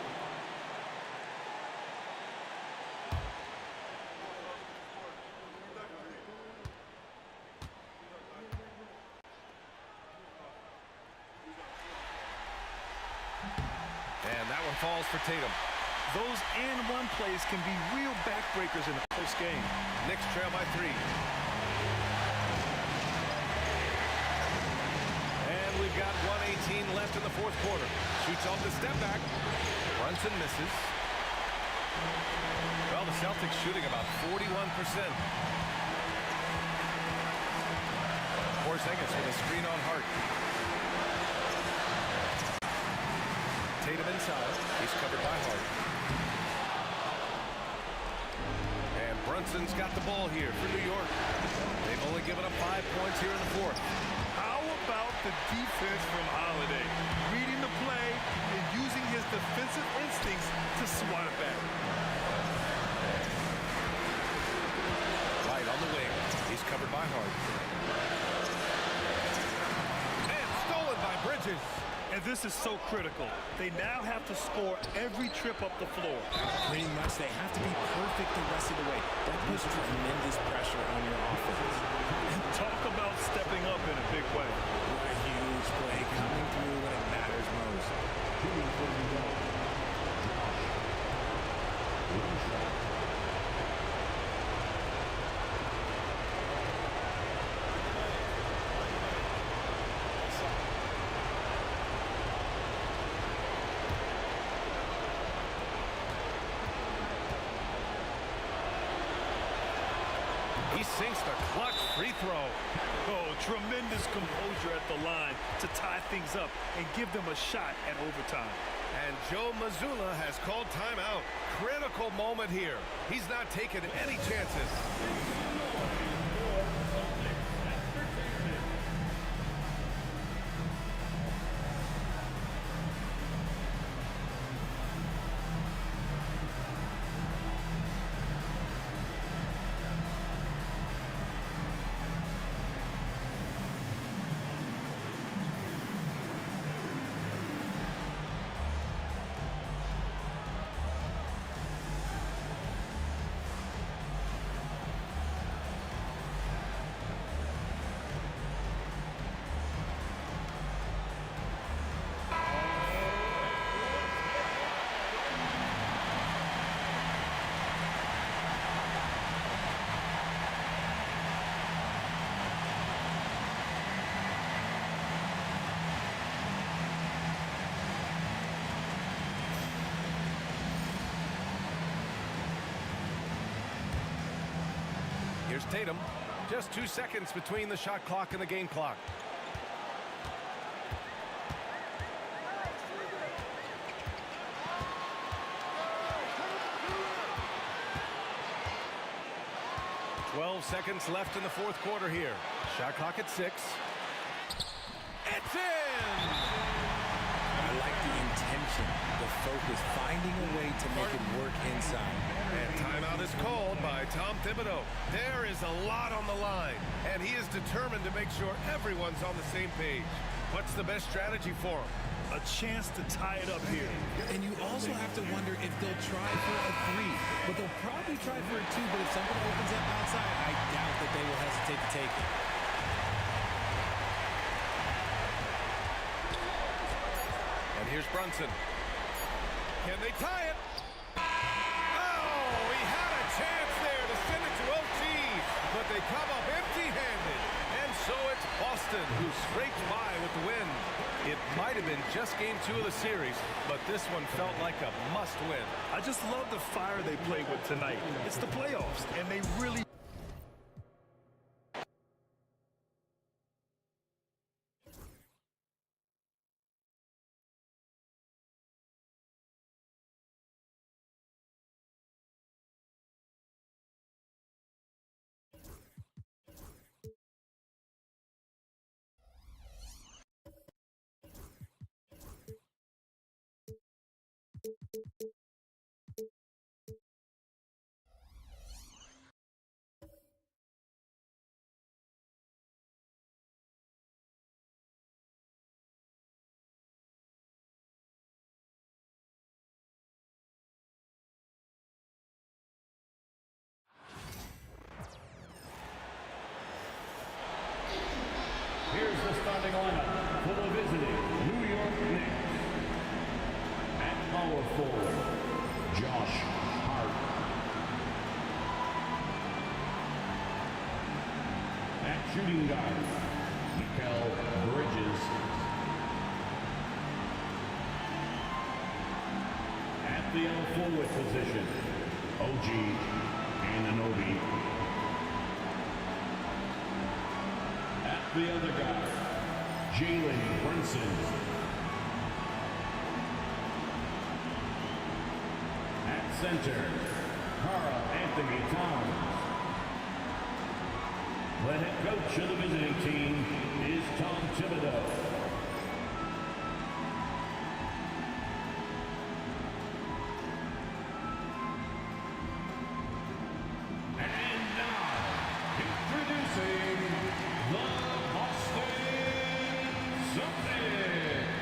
falls for Tatum.
Those and one plays can be real backbreakers in a close game.
Knicks trail by 3. And we've got 1:18 left in the fourth quarter. Shoots off the step back. Brunson misses. Well, the Celtics shooting about 41%. Porzingis with a screen on Hart. Tatum inside. He's covered by Hart. And Brunson's got the ball here for New York. They've only given up 5 points here in the fourth.
How about the defense from Holiday? Reading the play and using his defensive instincts to swat it back.
Right on the wing. He's covered by Hart. And stolen by Bridges.
And this is so critical. They now have to score every trip up the floor.
Pretty much, they have to be perfect the rest of the way. That puts tremendous pressure on your offense.
And talk about stepping up in a big way.
What a huge play coming through when it matters most.
He sinks the clutch free throw.
Oh, tremendous composure at the line to tie things up and give them a shot at overtime.
And Joe Mazzulla has called timeout. Critical moment here. He's not taking any chances. Here's Tatum. Just 2 seconds between the shot clock and the game clock. "12 seconds left in the fourth quarter here. Shot clock at 6. It's in!
I like the intention, the focus, finding a way to make it work inside.
And timeout is called by Tom Thibodeau. There is a lot on the line, and he is determined to make sure everyone's on the same page. What's the best strategy for him?
A chance to tie it up here.
And you also have to wonder if they'll try for a 3. But they'll probably try for a 2, but if something opens up outside, I doubt that they will hesitate to take it.
And here's Brunson. Can they tie it? Oh, he had a chance there to send it to OT, but they come up empty-handed. And so it's Boston who scraped by with the win. It might have been just game 2 of the series, but this one felt like a must-win.
I just love the fire they play with tonight. It's the playoffs, and they really...
Here's the starting lineup for the visiting New York Knicks. At power forward, Josh Hart. At shooting guard, Mikal Bridges. At the forward position, OG Anunoby. At the other guard, Jaylen Brunson. At center, Karl-Anthony Towns. The head coach of the visiting team is Tom Thibodeau. And now, introducing the Boston Celtics.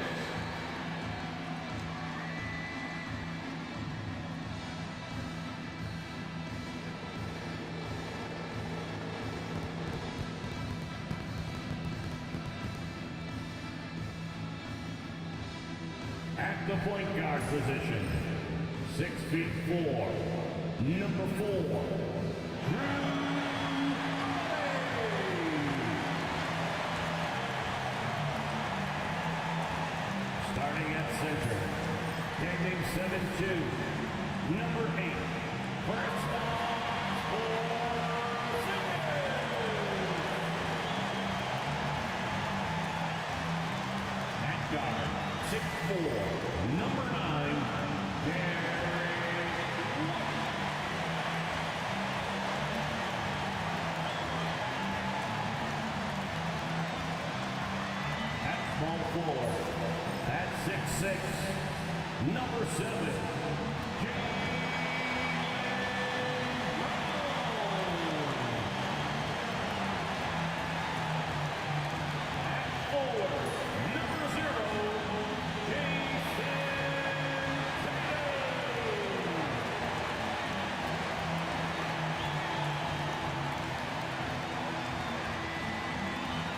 At the point guard position, 6'4", number 4, starting at center, standing 7'2", number 8, first at guard, 6'4", number 9, Derrick White. At small forward, at 6'6", number 7,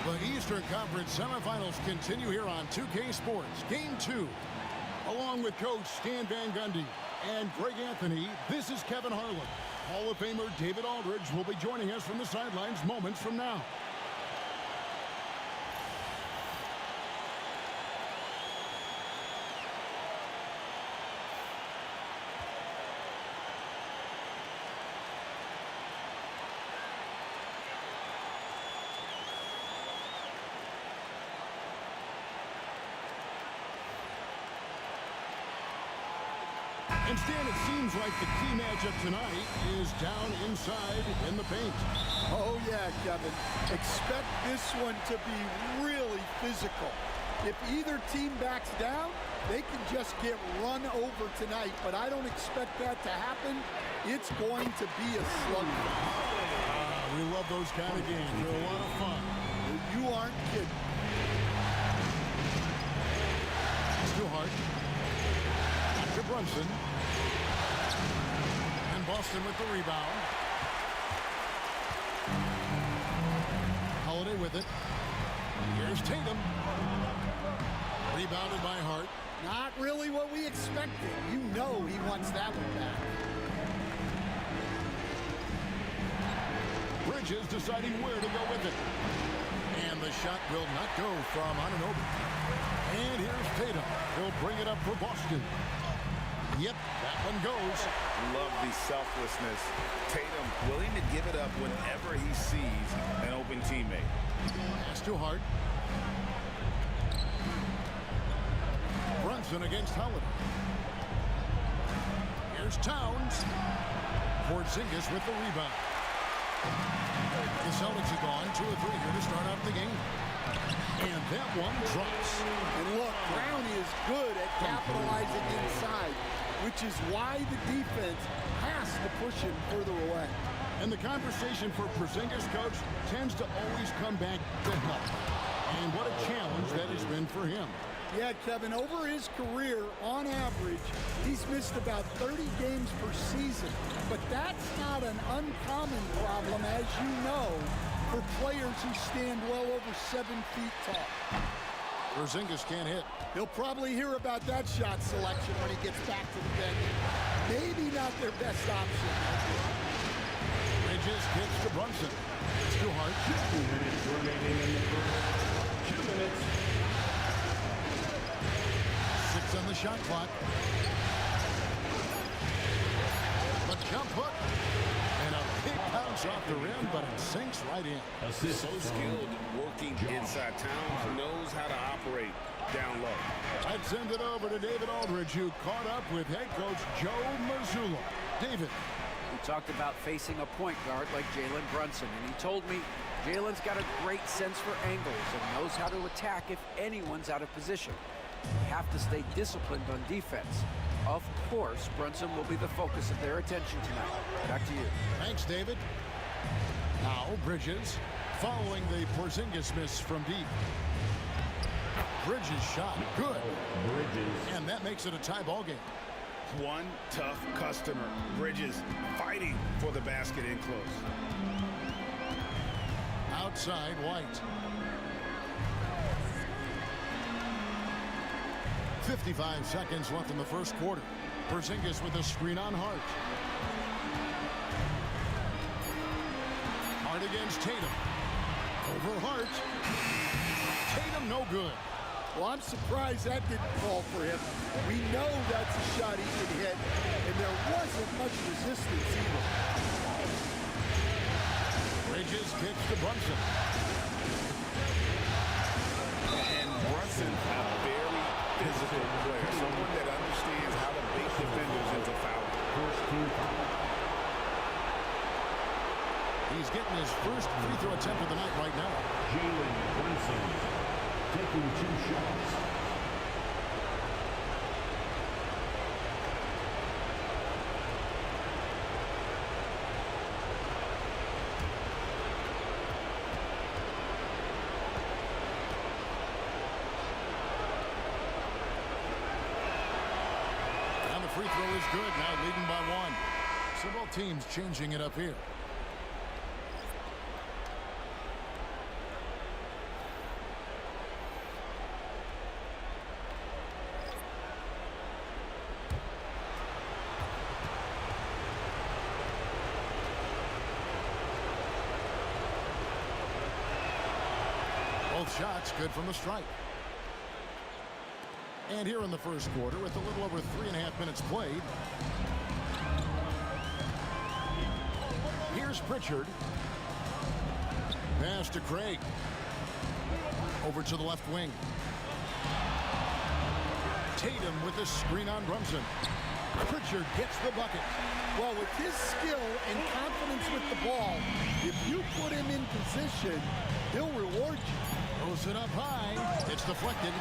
The Eastern Conference semifinals continue here on 2K Sports. Game 2. Along with Coach Stan Van Gundy and Greg Anthony, this is Kevin Harlan. Hall of Famer David Aldridge will be joining us from the sidelines moments from now. And Stan, it seems like the key matchup tonight is down inside in the paint.
Oh, yeah, Kevin. Expect this one to be really physical. If either team backs down, they can just get run over tonight, but I don't expect that to happen. It's going to be a slugfest.
We love those kind of games. They're a lot of fun.
You aren't kidding.
It's too hard. To Brunson. And Boston with the rebound. Holiday with it. Here's Tatum. Rebounded by Hart.
Not really what we expected. You know he wants that one back.
Bridges deciding where to go with it. And the shot will not go from Anunoby. And here's Tatum. He'll bring it up for Boston. Yep, that one goes.
Love the selflessness. Tatum willing to give it up whenever he sees an open teammate.
Pass to Hart. Brunson against Holiday. Here's Towns. Porzingis with the rebound. The Celtics have gone 2 of 3 here to start out the game. And that one drops.
And look, Brown is good at capitalizing inside, which is why the defense has to push him further away.
And the conversation for Porzingis, coach, tends to always come back to help. And what a challenge that has been for him.
Yeah, Kevin, over his career, on average, he's missed about 30 games per season. But that's not an uncommon problem, as you know, for players who stand well over 7 feet tall.
Porzingis can't hit.
He'll probably hear about that shot selection when he gets back to the bench. Maybe not their best option.
Bridges kicks to Brunson. It's too hard.
2 minutes remaining in the first. 2 minutes.
6 on the shot clock. The jump hook. And a big bounce off the rim, but it sinks right in.
So skilled working inside. Towns knows how to operate down low.
I'd send it over to David Aldridge, who caught up with head coach Joe Mazzulla. David.
We talked about facing a point guard like Jaylen Brunson, and he told me Jaylen's got a great sense for angles and knows how to attack if anyone's out of position. You have to stay disciplined on defense. Of course, Brunson will be the focus of their attention tonight. Back to you.
Thanks, David. Now Bridges, following the Porzingis miss from deep. Bridges shot, good. And that makes it a tie ball game.
One tough customer. Bridges fighting for the basket in close.
Outside, White. 55 seconds left in the first quarter. Porzingis with a screen on Hart. Hart against Tatum. Over Hart. Tatum no good.
Well, I'm surprised that didn't fall for him. We know that's a shot he can hit, and there wasn't much resistance either.
Bridges kicks to Brunson.
And Brunson, a very physical player, someone that understands how to bait defenders into fouling.
He's getting his first free throw attempt of the night right now.
Jaylen Brunson taking 2 shots.
And the free throw is good, now leading by 1. So both teams changing it up here. Both shots good from the stripe. And here in the first quarter, with a little over 3.5 minutes played, here's Pritchard. Pass to Craig. Over to the left wing. Tatum with a screen on Brunson. Pritchard gets the bucket.
Well, with his skill and confidence with the ball, if you put him in position, he'll reward you.
Throws it up high. It's deflected.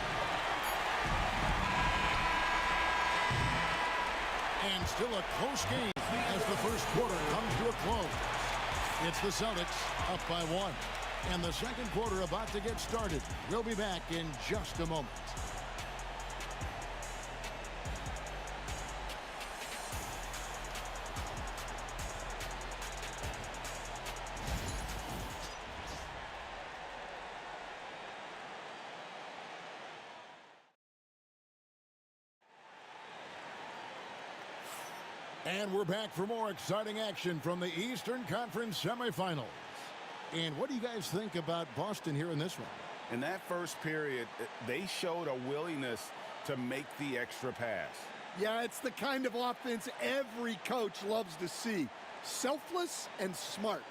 And still a close game as the first quarter comes to a close. It's the Celtics up by 1. And the second quarter about to get started. We'll be back in just a moment. And we're back for more exciting action from the Eastern Conference semifinals. And what do you guys think about Boston here in this one?
In that first period, they showed a willingness to make the extra pass.
Yeah, it's the kind of offense every coach loves to see. Selfless and smart.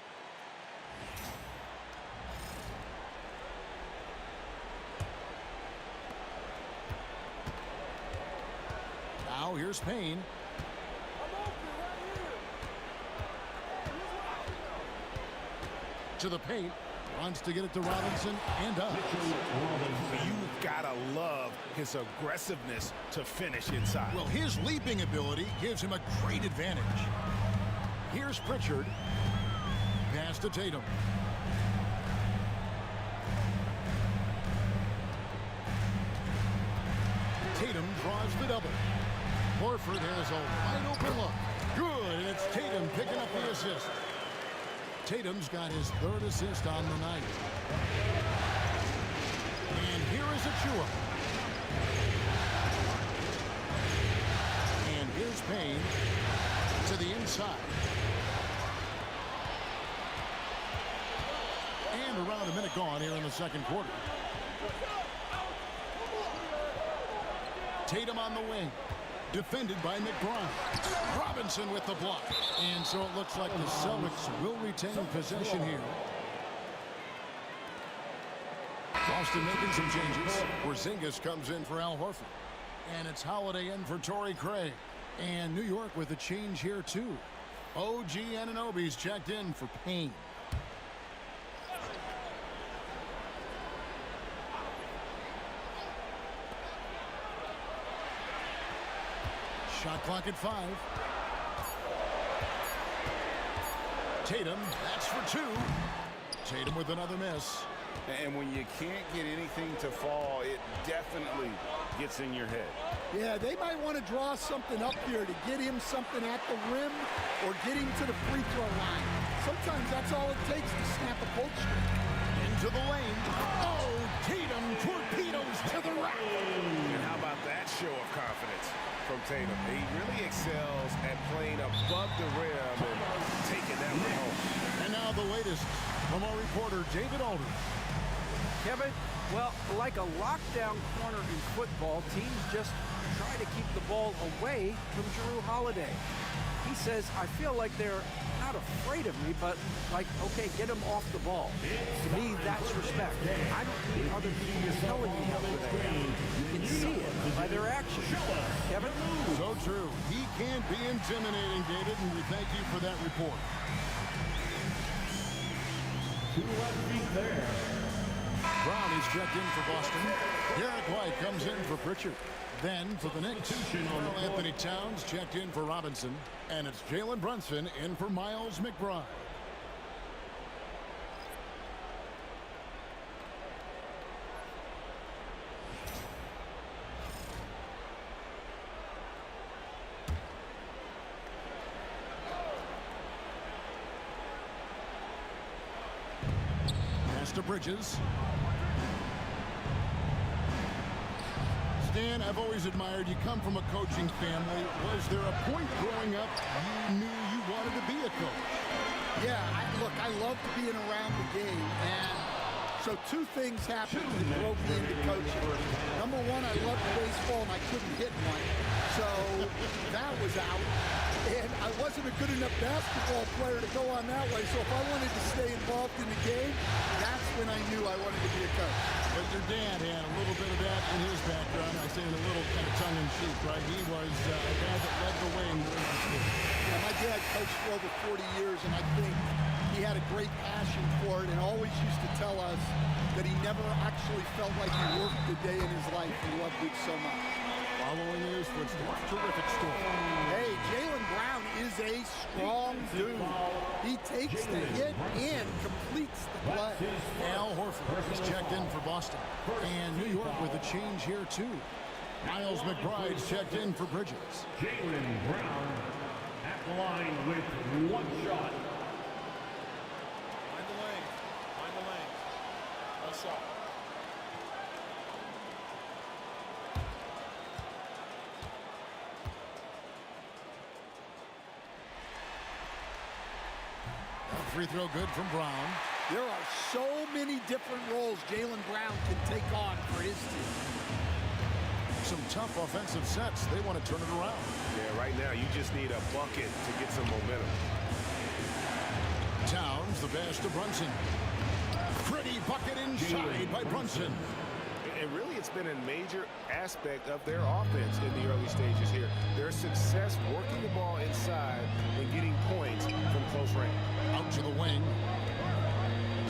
Now here's Payne. To the paint, runs to get it to Robinson, and up.
You've got to love his aggressiveness to finish inside.
Well, his leaping ability gives him a great advantage. Here's Pritchard. Pass to Tatum. Tatum draws the double. Horford has a wide open look. Good, and it's Tatum picking up the assist. Tatum's got his 3rd assist on the night. And here is Achua. And here's Payne to the inside. And around a minute gone here in the second quarter. Tatum on the wing. Defended by McBride. Robinson with the block. And so it looks like the Celtics will retain possession here. Boston making some changes. Porzingis comes in for Al Horford. And it's Holiday in for Torrey Craig. And New York with a change here too. OG Anunoby's checked in for Payne. Shot clock at 5. Tatum, that's for 2. Tatum with another miss.
And when you can't get anything to fall, it definitely gets in your head.
Yeah, they might want to draw something up here to get him something at the rim or get him to the free throw line. Sometimes that's all it takes to snap a cold streak.
Into the lane. Oh, Tatum torpedoes to the rack.
And how about that show of confidence from Tatum? He really excels at playing above the rim and taking that one home.
And now the latest from our reporter, David Aldridge.
Kevin, well, like a lockdown corner in football, teams just try to keep the ball away from Jrue Holiday. He says, I feel like they're not afraid of me, but like, okay, get him off the ball. To me, that's respect. I don't need other people telling me how good they are. You can see it by their actions. Kevin?
So true. He can be intimidating, David, and we thank you for that report. Brown is checked in for Boston. Derrick White comes in for Pritchard. Then for the Knicks, Karl-Anthony Towns checked in for Robinson. And it's Jalen Brunson in for Miles McBride. Pass to Bridges. Dan, I've always admired you. Come from a coaching family. Was there a point growing up you knew you wanted to be a coach?
Yeah, look, I loved being around the game, and so 2 things happened that drove me into coaching. Number 1, I loved baseball, and I couldn't hit one, so that was out. And I wasn't a good enough basketball player to go on that way, so if I wanted to stay involved in the game, that's when I knew I wanted to be a coach.
But your dad had a little bit of that in his background. I say it a little kind of tongue-in-cheek, right? He was a guy that led the way in moving school.
Yeah, my dad coached for over 40 years, and I think he had a great passion for it and always used to tell us that he never actually felt like he worked a day in his life. He loved it so much.
Following his footsteps, terrific story.
Hey, Jaylen Brown is a strong dude. He takes the hit and completes the play.
Al Horford is checked in for Boston. And New York with a change here, too. Miles McBride's checked in for Bridges.
Jaylen Brown at the line with 1 shot.
Find the lane. Find the lane. 1 shot.
Free throw good from Brown.
There are so many different roles Jaylen Brown can take on for his team.
Some tough offensive sets. They want to turn it around.
Yeah, right now you just need a bucket to get some momentum.
Towns, the pass to Brunson. Pretty bucket inside by Brunson.
And really, it's been a major aspect of their offense in the early stages here. Their success working the ball inside and getting points from close range.
Out to the wing.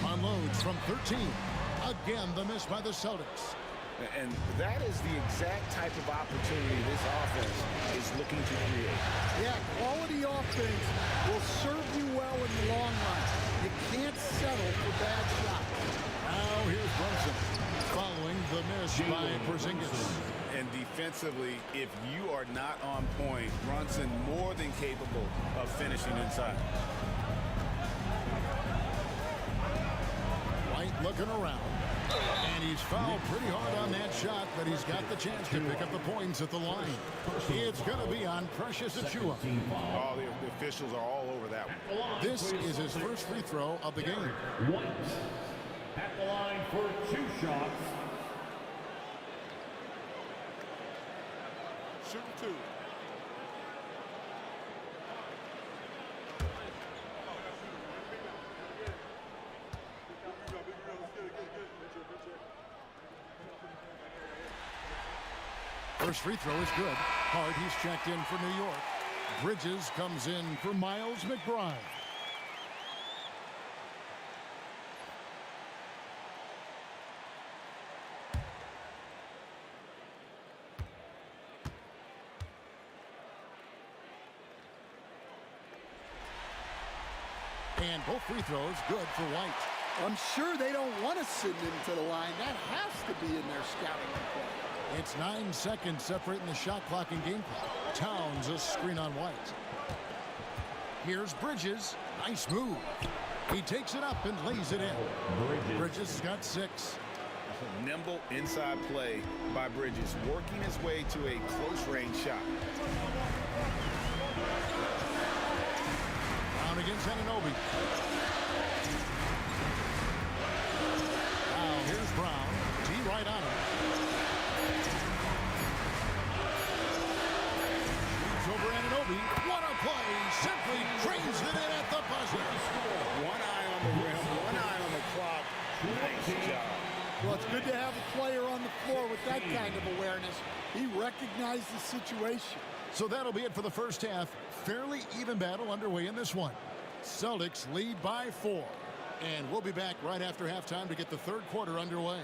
Unloads from 13. Again, the miss by the Celtics.
And that is the exact type of opportunity this offense is looking to create.
Yeah, quality offense will serve you well in the long run. You can't settle for bad shots.
Now here's Brunson following the miss by Porzingis.
And defensively, if you are not on point, Brunson more than capable of finishing inside.
White looking around. And He's fouled pretty hard on that shot, but he's got the chance to pick up the points at the line. It's going to be on Precious Achiuwa.
Oh, the officials are all over that one.
This is his first free throw of the game.
White at the line for 2 shots.
Shoot 2.
First free throw is good. Hart, he's checked in for New York. Bridges comes in for Miles McBride. And both free throws good for White.
I'm sure they don't want to send him to the line. That has to be in their scouting report.
It's 9 seconds separating the shot clock and game clock. Towns a screen on White. Here's Bridges. Nice move. He takes it up and lays it in. Bridges has got 6.
Nimble inside play by Bridges, working his way to a close-range shot.
Brown against Anunoby. Now here's Brown. T right on him. Shoots over Anunoby. What a play! Simply drains it in at the buzzer.
One eye on the rim, one eye on the clock. Nice job.
Well, it's good to have a player on the floor with that kind of awareness. He recognized the situation.
So that'll be it for the first half. Fairly even battle underway in this one. Celtics lead by 4. And we'll be back right after halftime to get the third quarter underway.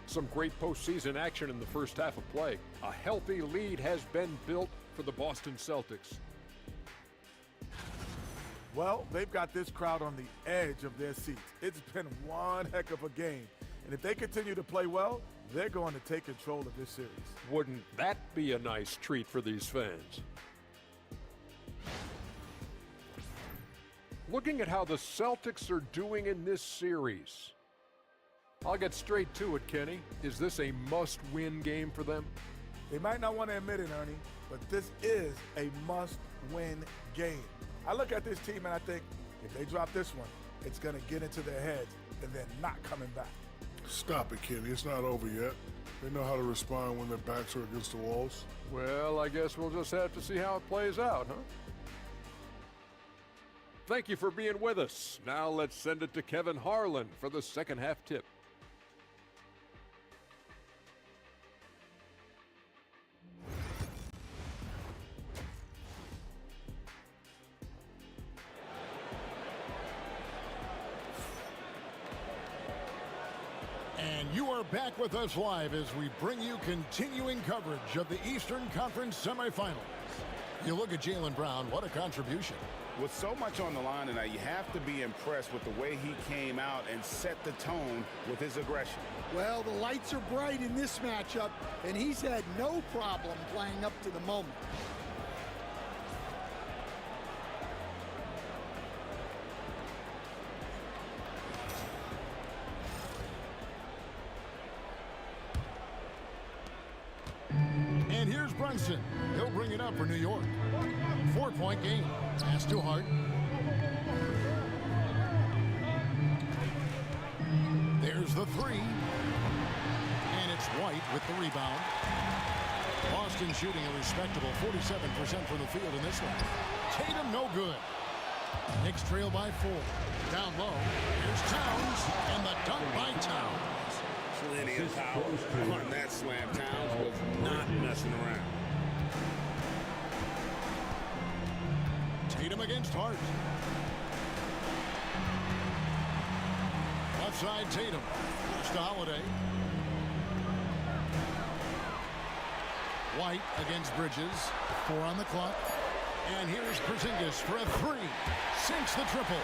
Some great postseason action in the first half of play. A healthy lead has been built for the Boston Celtics.
Well, they've got this crowd on the edge of their seats. It's been one heck of a game. And if they continue to play well, they're going to take control of this series.
Wouldn't that be a nice treat for these fans? Looking at how the Celtics are doing in this series. I'll get straight to it, Kenny. Is this a must-win game for them?
They might not want to admit it, Ernie, but this is a must-win game. I look at this team and I think if they drop this one, it's going to get into their heads and then not coming back.
Stop it, Kenny. It's not over yet. They know how to respond when their backs are against the walls.
Well, I guess we'll just have to see how it plays out, huh? Thank you for being with us. Now let's send it to Kevin Harlan for the second half tip.
And you are back with us live as we bring you continuing coverage of the Eastern Conference semifinals. You look at Jaylen Brown, what a contribution.
With so much on the line tonight, you have to be impressed with the way he came out and set the tone with his aggression.
Well, the lights are bright in this matchup, and he's had no problem playing up to the moment.
And here's Brunson. He'll bring it up for New York. 4-point game. Pass to Hart. There's the 3. And it's White with the rebound. Boston shooting a respectable 47% from the field in this one. Tatum no good. Knicks trail by 4. Down low. Here's Towns. And the dunk by Towns.
Plenty of power on that slam. Towns was not messing around.
Tatum against Hart. Left side Tatum. Goes to Holiday. White against Bridges. 4 on the clock. And here's Porzingis for a 3. Sinks the triple.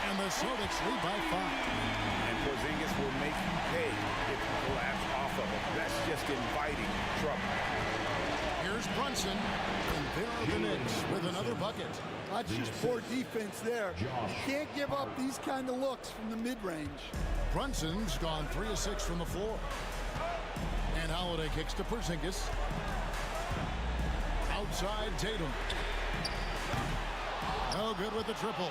And the Celtics lead by 5.
And Porzingis will make you pay if you collapse off of him. That's just inviting trouble.
Here's Brunson. And there are the Knicks with another bucket.
That's just poor defense there. You can't give up these kind of looks from the mid-range.
Brunson's gone 3 of 6 from the floor. And Holiday kicks to Porzingis. Outside Tatum. No good with the triple.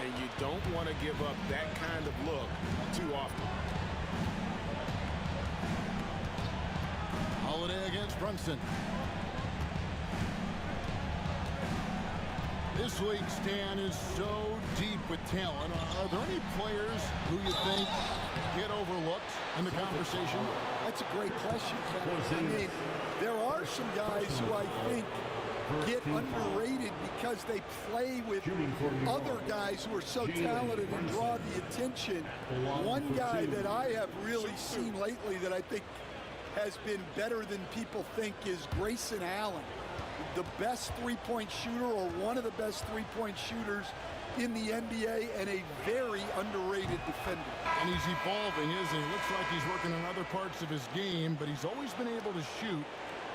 And you don't want to give up that kind of look too often.
Holiday against Brunson. This league, Stan, is so deep with talent. Are there any players who you think get overlooked in the conversation?
That's a great question, Kevin. I mean, there are some guys who I think get underrated because they play with other guys who are so talented and draw the attention. One guy that I have really seen lately that I think has been better than people think is Grayson Allen. The best three-point shooter, or one of the best three-point shooters in the NBA, and a very underrated defender.
And he's evolving, isn't he? Looks like he's working on other parts of his game, but he's always been able to shoot,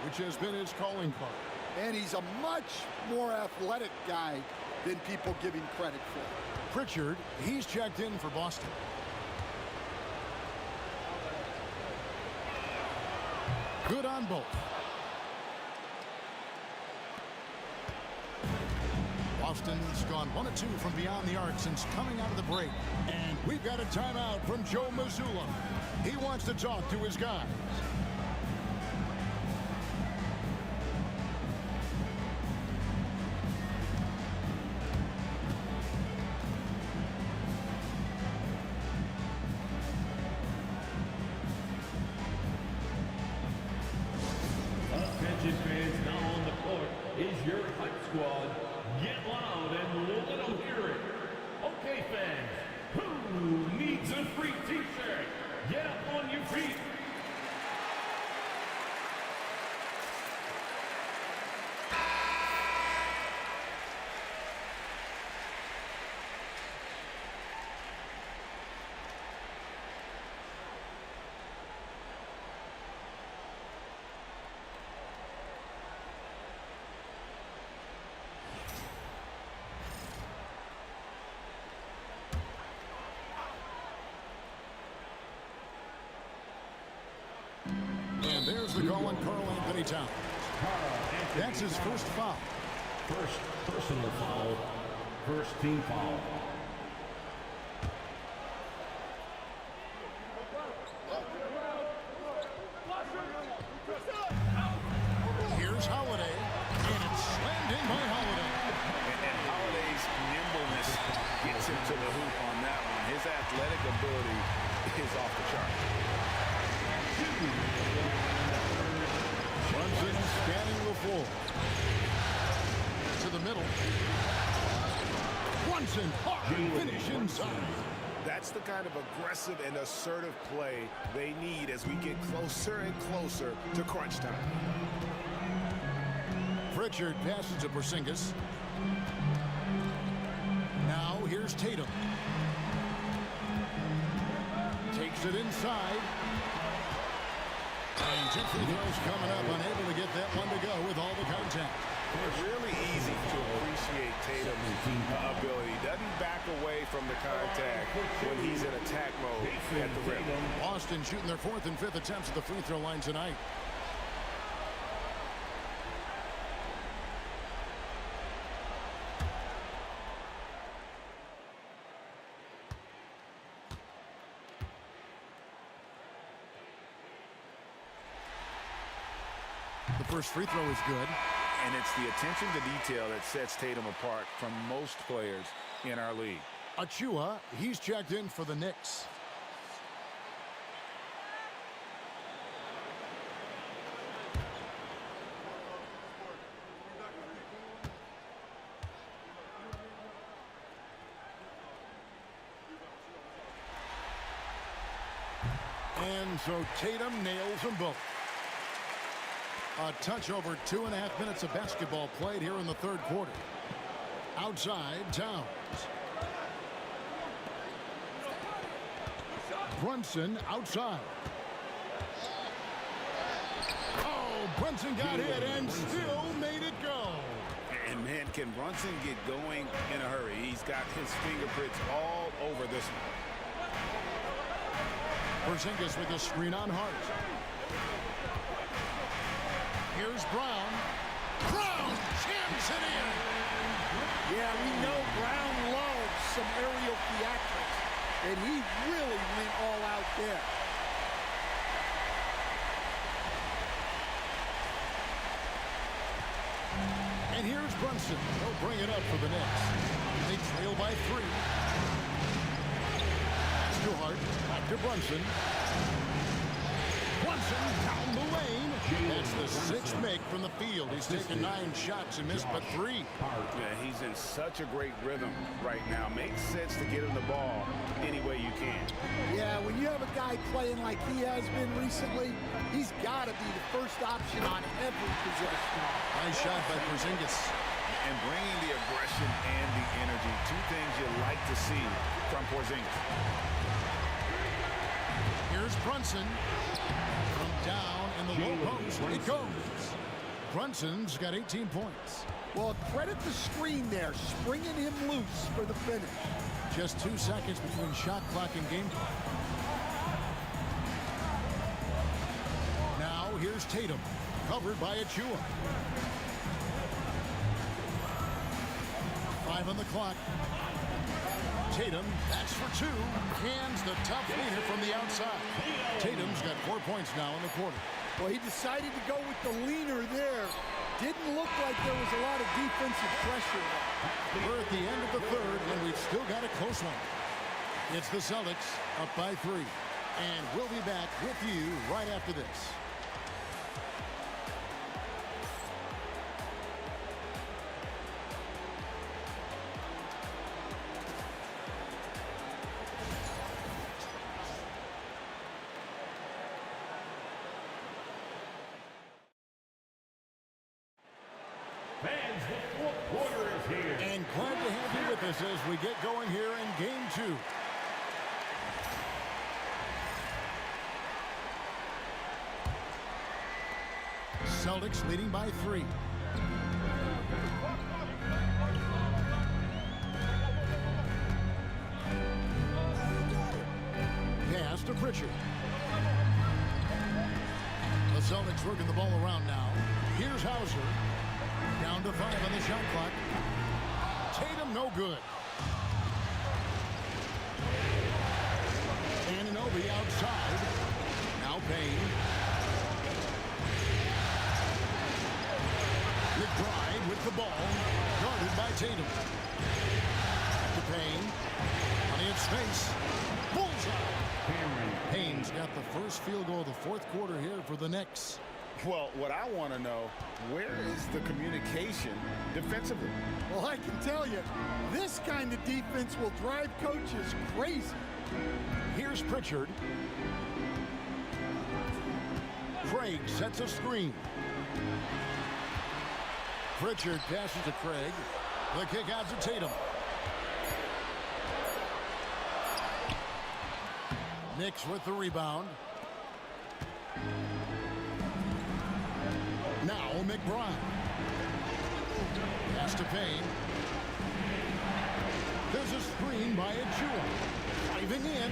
which has been his calling card.
And he's a much more athletic guy than people give him credit for.
Pritchard, he's checked in for Boston. Good on both. Boston's gone 1 of 2 from beyond the arc since coming out of the break. And we've got a timeout from Joe Mazzulla. He wants to talk to his guys.
Attention fans, now on the court is your hype squad. Get loud and let them hear it. Okay, fans, who needs a free t-shirt? Get up on your feet.
And there's the goal on Karl-Anthony Towns. That's his first foul.
First personal foul. First team foul.
Here's Holiday, and it's slammed in by Holiday.
And Holiday's nimbleness gets him to the hoop on that one. His athletic ability is off the chart.
Brunson scanning the floor. To the middle. Brunson, hard finish inside.
That's the kind of aggressive and assertive play they need as we get closer and closer to crunch time.
Pritchard passes to Porzingis. Now here's Tatum. Takes it inside. And 2 free throws coming up, unable to get that one to go with all the contact.
It's really easy to appreciate Tatum's ability. Doesn't back away from the contact when he's in attack mode at the rim.
Boston shooting their 4th and 5th attempts at the free throw line tonight. The first free throw is good.
And it's the attention to detail that sets Tatum apart from most players in our league.
Achua, he's checked in for the Knicks. And so Tatum nails them both. A touch over 2.5 minutes of basketball played here in the third quarter. Outside, Towns. Brunson outside. Oh, Brunson got hit and still made it go.
And man, can Brunson get going in a hurry? He's got his fingerprints all over this one.
Porzingis with a screen on Hart. Here's Brown. Brown jams it in.
Yeah, we know Brown loves some aerial theatrics, and he really went all out there.
And here's Brunson. He'll bring it up for the Knicks. They trail by 3. Pass to Hart. Back to Brunson. Brunson down the lane. That's the 6th make from the field. He's taken 9 shots and missed but 3.
Yeah, he's in such a great rhythm right now. Makes sense to get him the ball any way you can.
Yeah, when you have a guy playing like he has been recently, he's got to be the first option on every possession.
Nice shot by Porzingis.
And bringing the aggression and the energy. 2 things you like to see from Porzingis.
Here's Brunson. From down in the low post. It goes. Brunson's got 18 points.
Well, credit the screen there, springing him loose for the finish.
Just 2 seconds between shot clock and game clock. Now here's Tatum. Covered by Achua. 5 on the clock. Tatum, that's for 2. Hands the tough leader from the outside. Tatum's got 4 points now in the quarter.
Well, he decided to go with the leaner there. Didn't look like there was a lot of defensive pressure.
We're at the end of the third, and we've still got a close one. It's the Celtics up by 3. And we'll be back with you right after this.
Fans, the fourth quarter is here.
And glad to have you with us as we get going here in game 2. Celtics leading by 3. Pass to Pritchard. The Celtics working the ball around now. Here's Hauser. Down to 5 on the shot clock. Tatum no good. Anunoby outside. Now Payne. McBride with the ball. Guarded by Tatum. To Payne. Plenty of space. Bullseye. Payne's got the first field goal of the fourth quarter here for the Knicks.
Well, what I want to know, where is the communication defensively?
Well, I can tell you, this kind of defense will drive coaches crazy.
Here's Pritchard. Craig sets a screen. Pritchard passes to Craig. The kick out to Tatum. Knicks with the rebound. Now McBride. Pass to Payne. There's a screen by Achua. Driving in.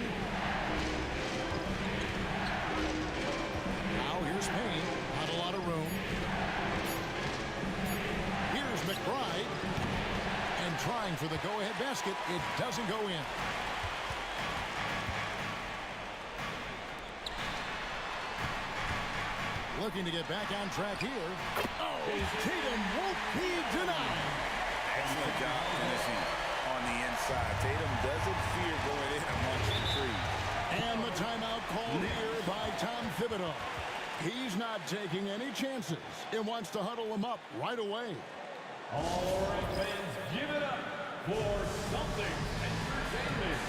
Now here's Payne. Not a lot of room. Here's McBride. And trying for the go-ahead basket. It doesn't go in. Looking to get back on track here. Oh, Tatum won't be denied.
Excellent job finishing on the inside. Tatum doesn't fear going in amongst the three.
And the timeout called here by Tom Thibodeau. He's not taking any chances and wants to huddle them up right away.
All right, fans, give it up for Celtics Entertainment.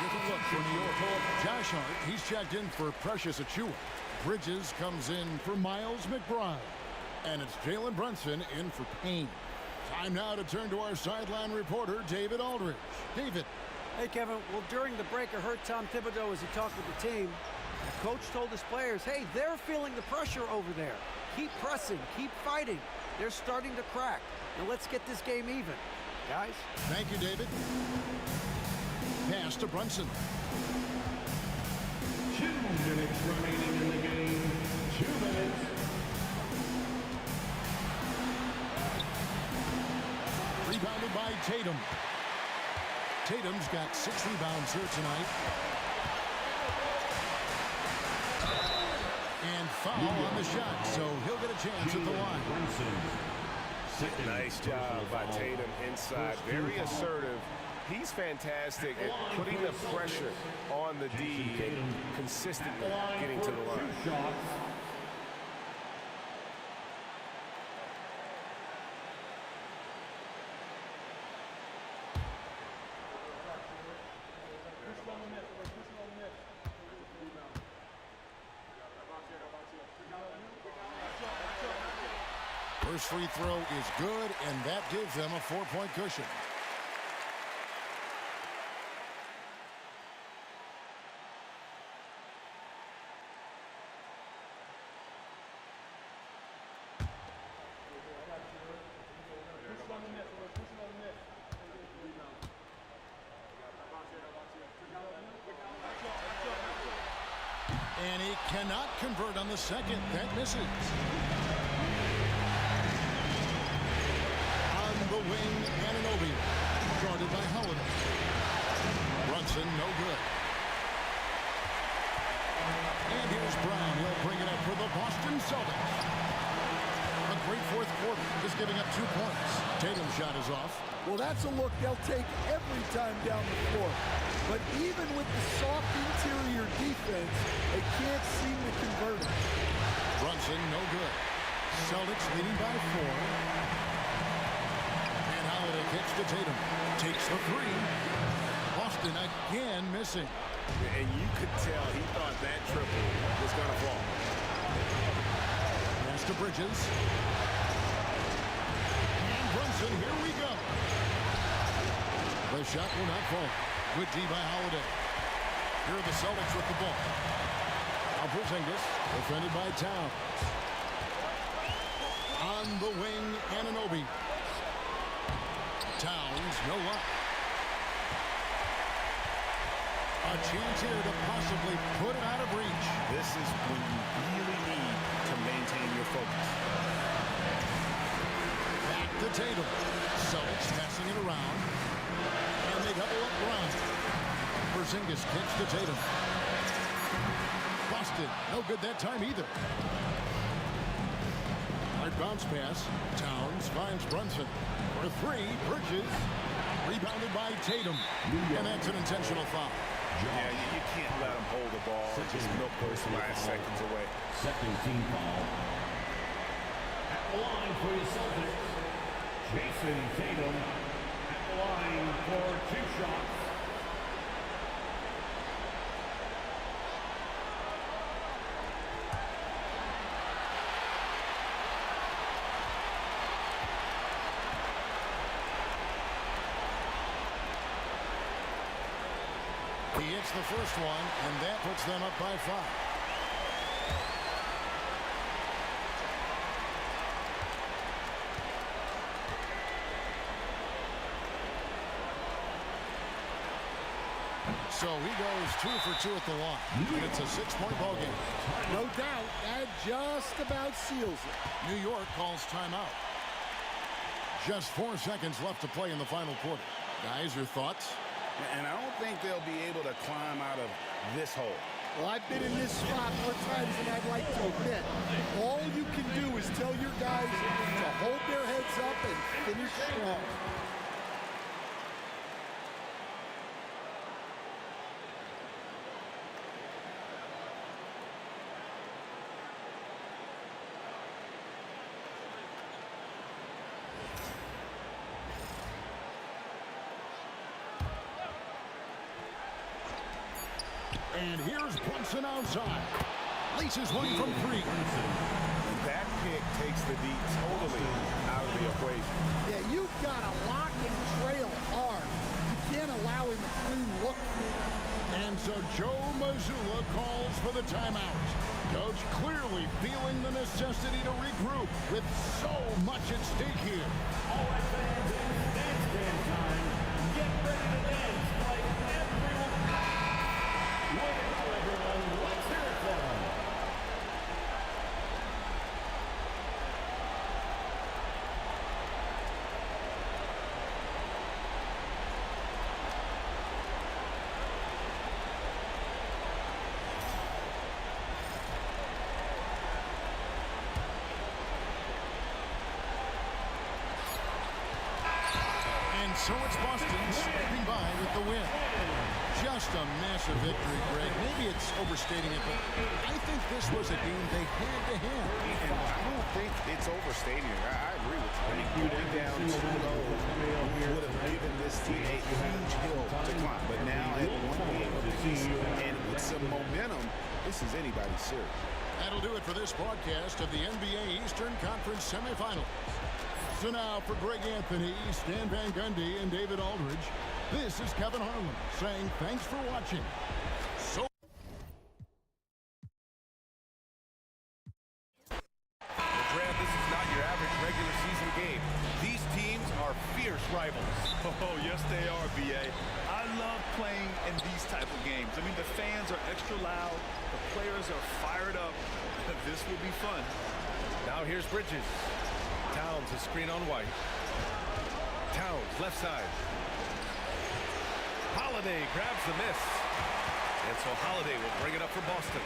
Different look for New York. Josh Hart, he's checked in for Precious Achua. Bridges comes in for Miles McBride. And it's Jalen Brunson in for Payne. Time now to turn to our sideline reporter, David Aldridge. David.
Hey, Kevin. Well, during the break, I heard Tom Thibodeau as he talked with the team. The coach told his players, hey, they're feeling the pressure over there. Keep pressing. Keep fighting. They're starting to crack. Now let's get this game even. Guys?
Thank you, David. Pass to Brunson.
2 minutes remaining in the game. 2 minutes.
Rebounded by Tatum. Tatum's got 6 rebounds here tonight. And foul on the shot, so he'll get a chance at the line.
Nice job by Tatum inside. Very assertive. He's fantastic at putting the pressure on the D and consistently getting to the line.
First free throw is good, and that gives them a 4-point cushion. And he cannot convert on the second. That misses. On the wing, Anunoby. Guarded by Holiday. Brunson, no good. And here's Brown. He'll bring it up for the Boston Celtics. A great fourth quarter, just giving up 2 points. Tatum's shot is off.
Well, that's a look they'll take every time down the floor. But even with the soft interior defense, they can't seem to convert it.
Brunson, no good. Celtics leading by 4. And Holiday kicks to Tatum. Takes the 3. Boston again missing.
And you could tell he thought that triple was going to fall.
Pass to Bridges. And Brunson, here we go. The shot will not fall. Good D by Holiday. Here are the Celtics with the ball. Now Porzingis, defended by Towns. On the wing, Anunoby. Towns, no luck. A chance here to possibly put it out of reach.
This is when you really need to maintain your focus.
Back to Tatum. Celtics passing it around. And they double up Brown. Porzingis kicks to Tatum. Boston, no good that time either. Hard bounce pass. Towns finds Brunson. For 3, Bridges. Rebounded by Tatum. And that's an intentional foul.
Yeah, you can't let him hold the ball and just milk those last seconds away.
Second team foul. At the line for your Celtics, Jason Tatum. At the line for 2 shots.
He hits the first one, and that puts them up by 5. So he goes 2 for 2 at the line. And it's a 6-point ball game.
No doubt, that just about seals it.
New York calls timeout. Just 4 seconds left to play in the final quarter. Guys, your thoughts?
And I don't think they'll be able to climb out of this hole.
Well, I've been in this spot more times than I'd like to admit. All you can do is tell your guys to hold their heads up and finish strong.
And here's Brunson outside. Laces one from 3.
That pick takes the D totally out of the equation.
Yeah, you've got to lock and trail hard. You can't allow him a clean look.
And so Joe Mazzulla calls for the timeout. Coach clearly feeling the necessity to regroup with so much at stake here.
All right, fans, it's dance time. Get ready to dance like everyone. Waiting for everyone. Let's hear it for them.
And so it's Boston scraping by with the win. Just a massive victory, Greg. Maybe it's overstating it, but I think this was a game they had to have.
And I don't think it's overstating it. I agree with you. Going down 2-0 would have given this team a huge hill to climb. But now at 1 game apiece and with some momentum, this is anybody's series.
That'll do it for this broadcast of the NBA Eastern Conference semifinals. So now for Greg Anthony, Stan Van Gundy, and David Aldridge, this is Kevin Harlan saying thanks for watching. So
The draft, this is not your average regular season game. These teams are fierce rivals.
Oh, yes, they are, B.A. I love playing in these type of games. I mean, the fans are extra loud. The players are fired up. This will be fun.
Now here's Bridges. Towns, a screen on White. Towns, left side. Holiday grabs the miss. And so Holiday will bring it up for Boston.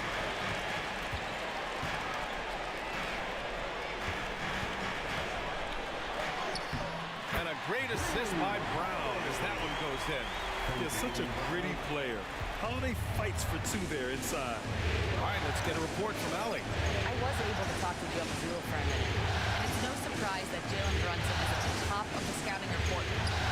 And a great assist by Brown as that one goes in.
He's such a gritty player. Holiday fights for 2 there inside.
All right, let's get a report from Allie.
I was able to talk to Joe Mazzulla for a minute. And it's no surprise that Jaylen Brunson is at the top of the scouting report.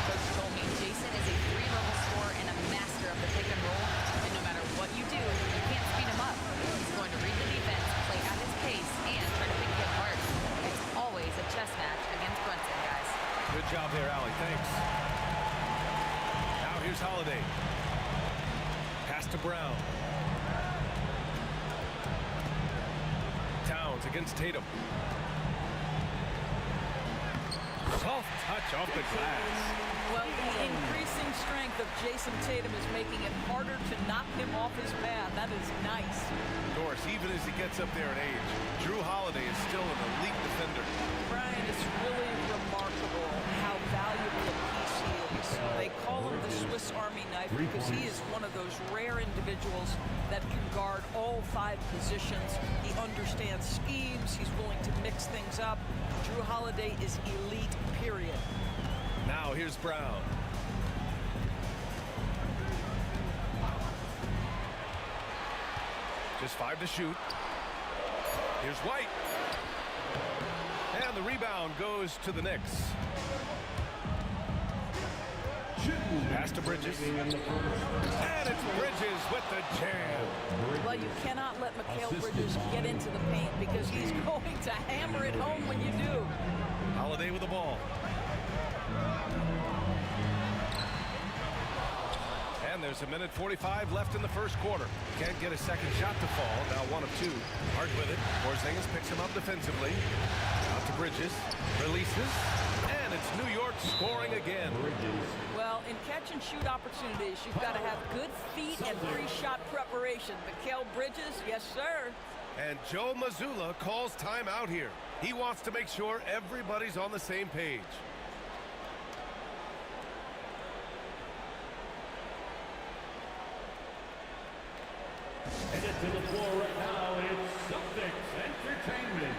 Coach told me Jason is a 3-level scorer and a master of the pick and roll. And no matter what you do, you can't speed him up. He's going to read the defense, play at his pace, and try to pick you apart. It's always a chess match against Brunson, guys.
Good job there, Allie. Thanks. Now here's Holiday. Pass to Brown. Towns against Tatum. Soft touch off the glass.
Well, the increasing strength of Jason Tatum is making it harder to knock him off his man. That is nice.
Doris, even as he gets up there in age, Drew Holiday is still an elite defender.
Brian, it's really remarkable how valuable a piece he is. They call him the Swiss Army knife because he is one of those rare individuals that can guard all 5 positions. He understands schemes. He's willing to mix things up. Drew Holiday is elite, period.
Now here's Brown. Just 5 to shoot. Here's White. And the rebound goes to the Knicks. Pass to Bridges. And it's Bridges with the jam.
Well, you cannot let Mikal Bridges get into the paint because he's going to hammer it home when you do.
Holiday with the ball. And there's a minute 45 left in the first quarter. Can't get a second shot to fall. Now 1 of 2. Hart with it. Porzingis picks him up defensively. Out to Bridges. Releases. And it's New York scoring again.
Well, in catch-and-shoot opportunities, you've got to have good feet and pre-shot preparation. Mikal Bridges, yes, sir.
And Joe Mazzulla calls timeout here. He wants to make sure everybody's on the same page.
Headed to the floor right now, it's Celtics Entertainment.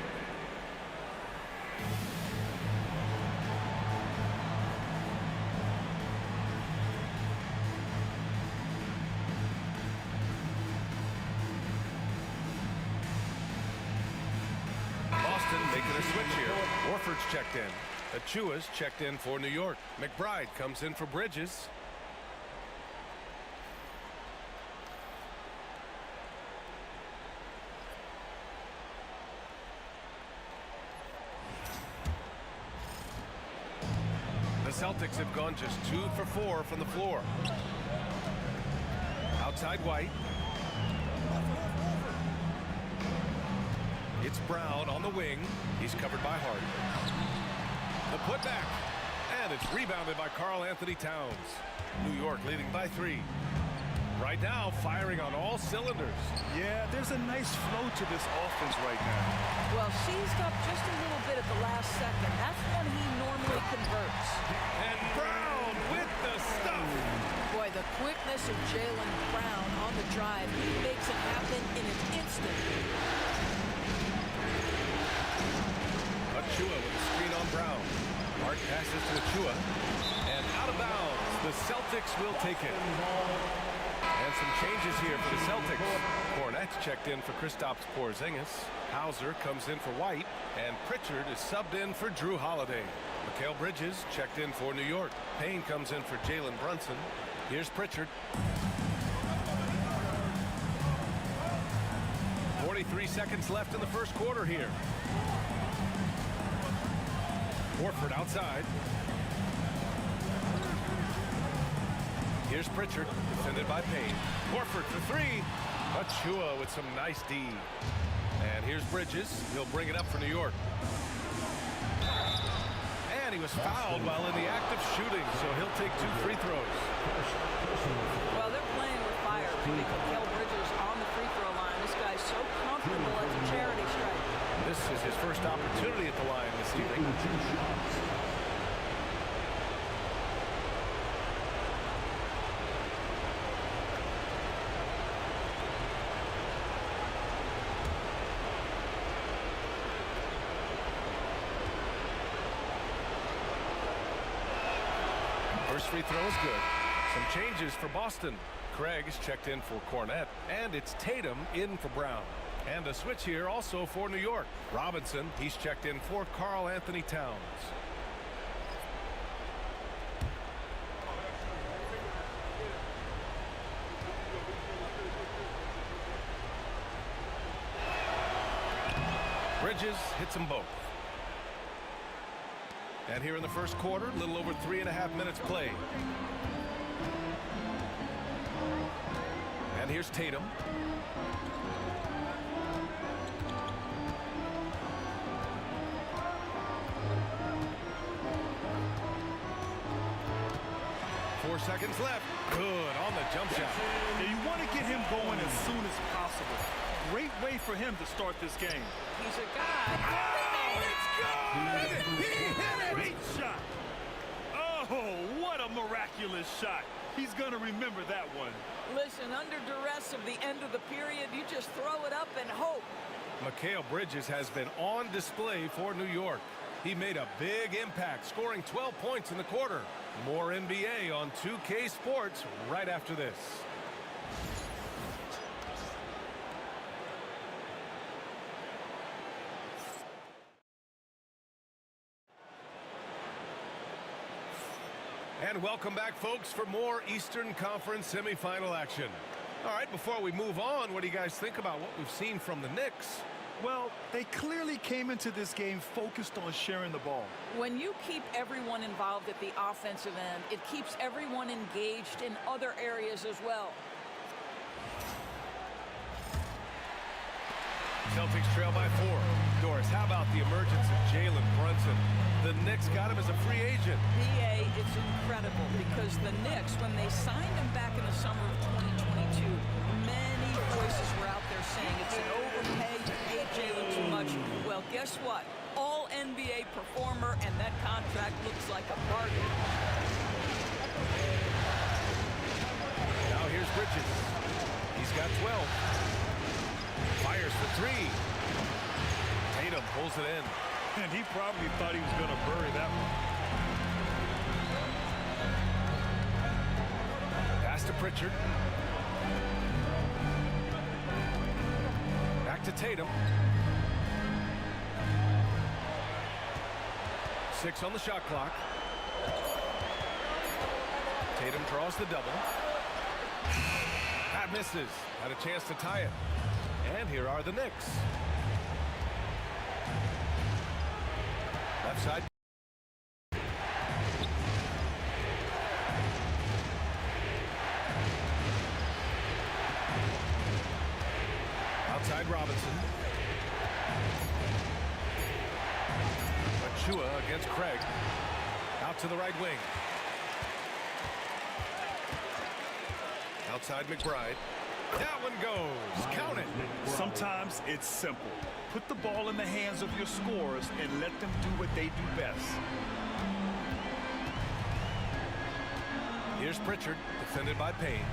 Boston making a switch here. Warford's checked in. Achua's checked in for New York. McBride comes in for Bridges. Celtics have gone just 2 for 4 from the floor. Outside White. It's Brown on the wing. He's covered by Hart. The putback. And it's rebounded by Karl-Anthony Towns. New York leading by 3. Right now, firing on all cylinders.
Yeah, there's a nice flow to this offense right now.
Well, seized up just a little bit at the last second. That's when he normally converts.
And Brown with the stuff.
Boy, the quickness of Jaylen Brown on the drive, he makes it happen in an instant.
Achua with a screen on Brown. Hart passes to Achua. And out of bounds. The Celtics will take it. And some changes here for the Celtics. Kornet's checked in for Kristaps Porzingis. Hauser comes in for White. And Pritchard is subbed in for Drew Holiday. Mikal Bridges checked in for New York. Payne comes in for Jaylen Brunson. Here's Pritchard. 43 seconds left in the first quarter here. Horford outside. Here's Pritchard, defended by Payne. Horford for 3. Achua with some nice D. And here's Bridges. He'll bring it up for New York. And he was fouled while in the act of shooting, so he'll take 2 free throws.
Well, they're playing with fire. Mikal Bridges on the free throw line. This guy's so comfortable at the charity stripe.
This is his first opportunity at the line this evening. First free throw is good. Some changes for Boston. Craig is checked in for Kornet, and it's Tatum in for Brown. And a switch here also for New York. Robinson, he's checked in for Karl-Anthony Towns. Bridges hits them both. And here in the first quarter, a little over 3.5 minutes played. And here's Tatum. Four seconds left. Good on the jump shot.
Yeah, you want to get him going as soon as possible. Great way for him to start this game.
He's a guy.
Oh, it's good! He hit it! Great shot. Oh, what a miraculous shot. He's going to remember that one.
Listen, under duress of the end of the period, you just throw it up and hope.
Mikal Bridges has been on display for New York. He made a big impact, scoring 12 points in the quarter. More NBA on 2K Sports right after this. And welcome back, folks, for more Eastern Conference semifinal action. All right, before we move on, what do you guys think about what we've seen from the Knicks?
Well, they clearly came into this game focused on sharing the ball.
When you keep everyone involved at the offensive end, it keeps everyone engaged in other areas as well.
Celtics trail by 4. Doris, how about the emergence of Jaylen Brunson? The Knicks got him as a free agent.
BA, it's incredible because the Knicks, when they signed him back in the summer of 2022, many voices were out there saying it's an overpay, you paid Jaylen too much. Well, guess what? All NBA performer, and that contract looks like a bargain.
Now here's Bridges. He's got 12. Fires for 3. Tatum pulls it in.
And he probably thought he was going to bury that one.
Pass to Pritchard. Back to Tatum. 6 on the shot clock. Tatum draws the double. That misses. Had a chance to tie it. And here are the Knicks. Left side. Outside Robinson. Achua against Craig. Out to the right wing. Outside McBride. That one goes. Count it.
Sometimes it's simple. Put the ball in the hands of your scorers and let them do what they do best.
Here's Pritchard, defended by Payne.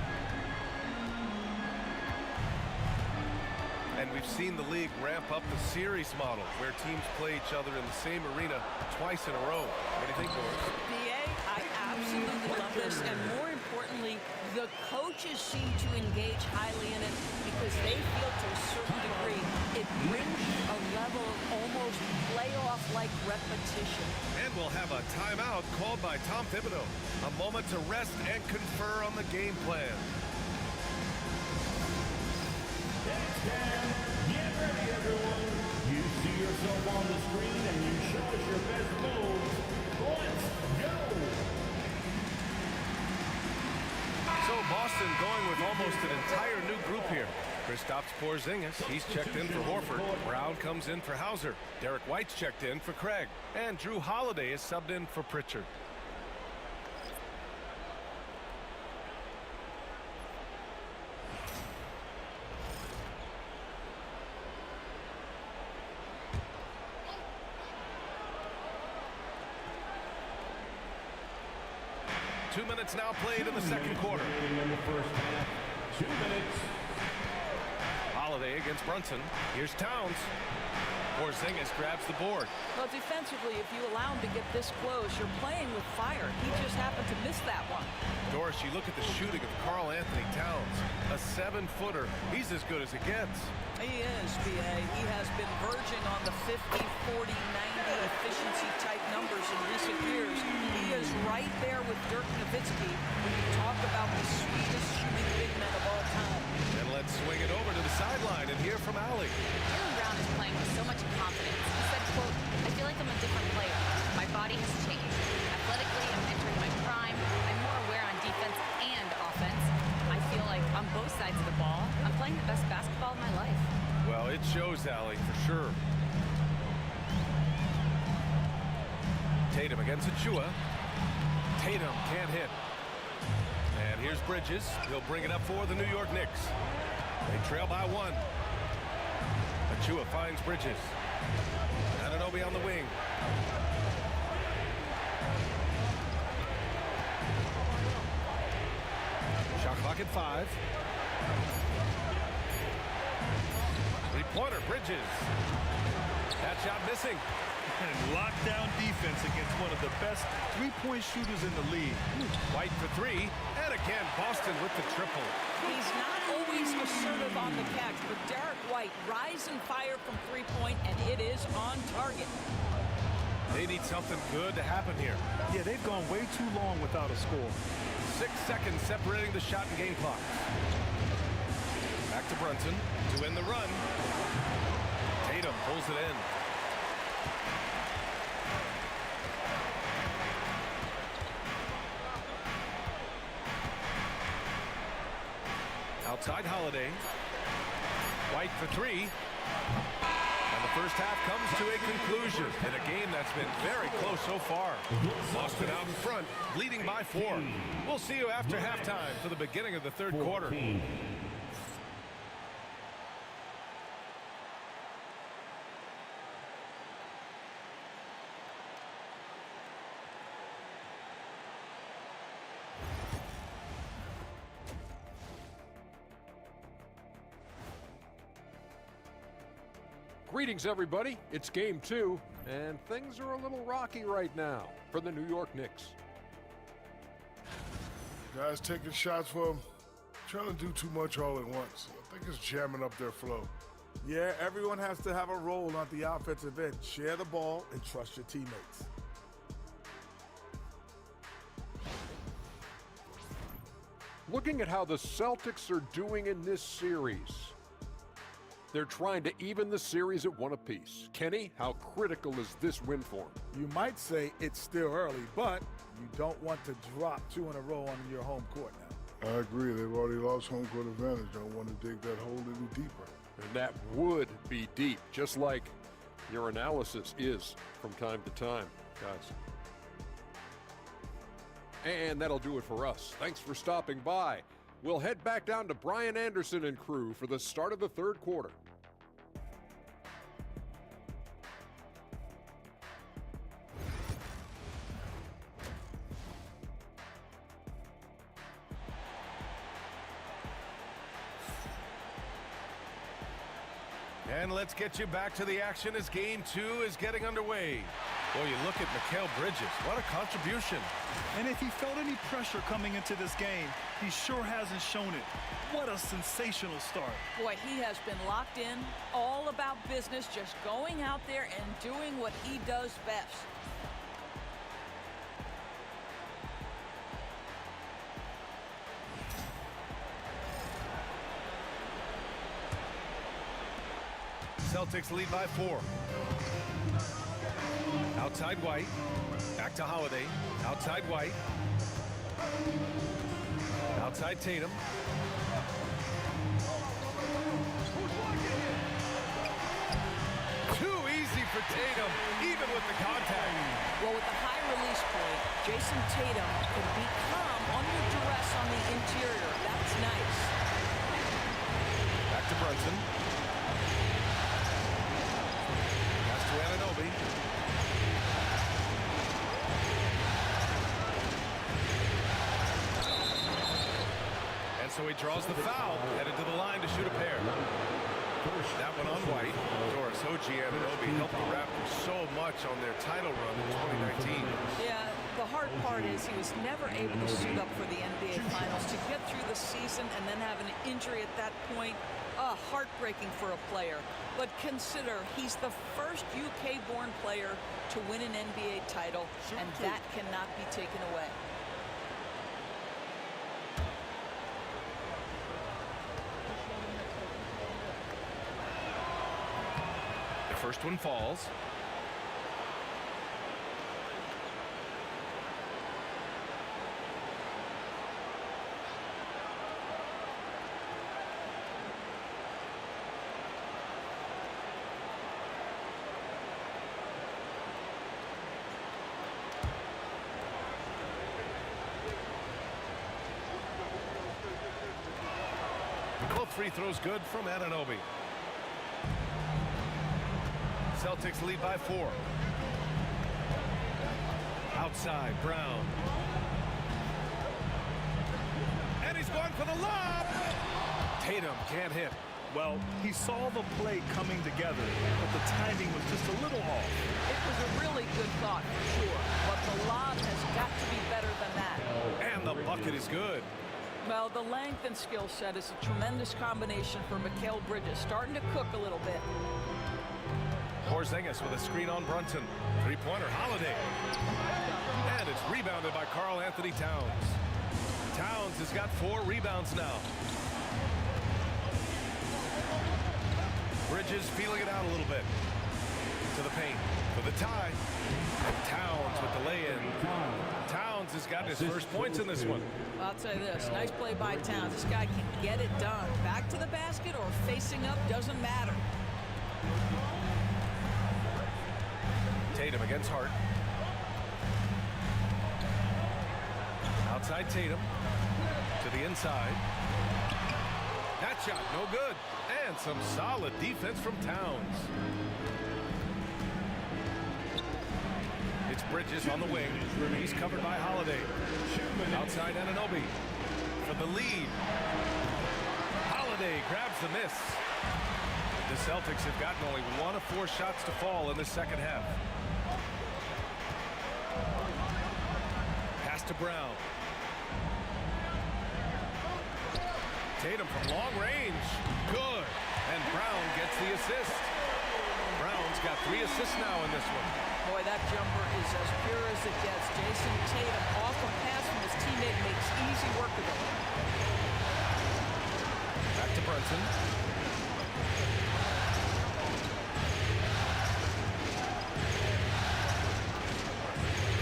And we've seen the league ramp up the series model, where teams play each other in the same arena twice in a row. What do you think, Boris?
BA, I absolutely love this, and more importantly, the coaches seem to engage highly in it because they feel to a certain degree it brings a level of almost playoff-like repetition.
And we'll have a timeout called by Tom Thibodeau. A moment to rest and confer on the game plan.
Get ready, everyone. You see yourself on the screen and you show us your best moves. Let's go.
So Boston going with almost an entire new group here. Kristaps Porzingis, he's checked in for Horford. Brown comes in for Hauser. Derrick White's checked in for Craig. And Drew Holiday is subbed in for Pritchard. Two minutes now played in the second quarter.
In the first half, 2 minutes.
Holiday against Brunson. Here's Towns. Porzingis grabs the board.
Well, defensively, if you allow him to get this close, you're playing with fire. He just happened to miss that one.
Doris, you look at the shooting of Karl-Anthony Towns. A 7-footer. He's as good as it gets.
He is, BA. He has been verging on the 50, 40, 90 efficiency type numbers in recent years. He is right there with Dirk Nowitzki when you talk about the sweetest shooting big men of all time.
And let's swing it over to the sideline and hear from Allie.
Jaylen Brown is playing with so much confidence. He said, quote, I feel like I'm a different player. My body has changed. Athletically, I'm entering my prime. I'm more aware on defense and offense. I feel like on both sides of the ball, I'm playing the best basketball of my life.
Well, it shows, Allie, for sure. Tatum against Achua. Tatum can't hit. And here's Bridges. He'll bring it up for the New York Knicks. They trail by 1. Achua finds Bridges. Anunoby on the wing. Shot clock at 5. Three-pointer, Bridges. That shot missing.
And lockdown defense against one of the best three-point shooters in the league.
White for 3. And again, Boston with the triple.
He's not always assertive on the catch, but Derrick White rise and fire from three-point, and it is on target.
They need something good to happen here.
Yeah, they've gone way too long without a score.
6 seconds separating the shot and game clock. Back to Brunson to win the run. Tatum pulls it in. Outside Holiday. White for 3. And the first half comes to a conclusion in a game that's been very close so far. Boston out in front, leading by 4. We'll see you after halftime for the beginning of the third quarter.
Greetings, everybody. It's game 2, and things are a little rocky right now for the New York Knicks.
Guys taking shots for them, trying to do too much all at once. I think it's jamming up their flow.
Yeah, everyone has to have a role on the offensive end. Share the ball and trust your teammates.
Looking at how the Celtics are doing in this series, they're trying to even the series at 1 apiece. Kenny, how critical is this win for them?
You might say it's still early, but you don't want to drop 2 in a row on your home court now.
I agree. They've already lost home court advantage. Don't want to dig that hole any deeper.
And that would be deep, just like your analysis is from time to time, guys. And that'll do it for us. Thanks for stopping by. We'll head back down to Brian Anderson and crew for the start of the third quarter.
And let's get you back to the action as game 2 is getting underway. Boy, you look at Mikal Bridges. What a contribution.
And if he felt any pressure coming into this game, he sure hasn't shown it. What a sensational start.
Boy, he has been locked in, all about business, just going out there and doing what he does best.
Celtics lead by 4. Outside White. Back to Holiday. Outside White. Outside Tatum. Too easy for Tatum, even with the contact.
Well, with the high release point, Jason Tatum can be calm under duress on the interior. That's nice.
Back to Brunson. Pass to Anunoby. And so he draws the foul, headed to the line to shoot a pair. That one on White. Doris Anunoby helped the Raptors so much on their title run in 2019.
Yeah, the hard part is he was never able to suit up for the NBA Finals. To get through the season and then have an injury at that point, heartbreaking for a player. But consider, he's the first UK-born player to win an NBA title, and that cannot be taken away.
The first one falls. Both free throws good from Anunoby. Celtics lead by 4. Outside, Brown. And he's going for the lob. Tatum can't hit.
Well, he saw the play coming together, but the timing was just a little off.
It was a really good thought, for sure, but the lob has got to be better than that.
And the bucket is good.
Well, the length and skill set is a tremendous combination for Mikal Bridges, starting to cook a little bit.
Porzingis with a screen on Brunson. Three-pointer, Holiday. And it's rebounded by Karl-Anthony Towns. Towns has got 4 rebounds now. Bridges feeling it out a little bit. To the paint for the tie. And Towns with the lay-in. Towns has gotten his first points in this one.
I'll tell you this, nice play by Towns. This guy can get it done. Back to the basket or facing up, doesn't matter.
Tatum against Hart. Outside Tatum. To the inside. That shot, no good. And some solid defense from Towns. It's Bridges on the wing. He's covered by Holiday. Outside Anunoby for the lead. Holiday grabs the miss. The Celtics have gotten only 1 of 4 shots to fall in the second half. Pass to Brown. Tatum from long range. Good. And Brown gets the assist. Brown's got 3 assists now in this one.
Boy, that jumper is as pure as it gets. Jason Tatum off a pass from his teammate makes easy work of it.
Back to Brunson.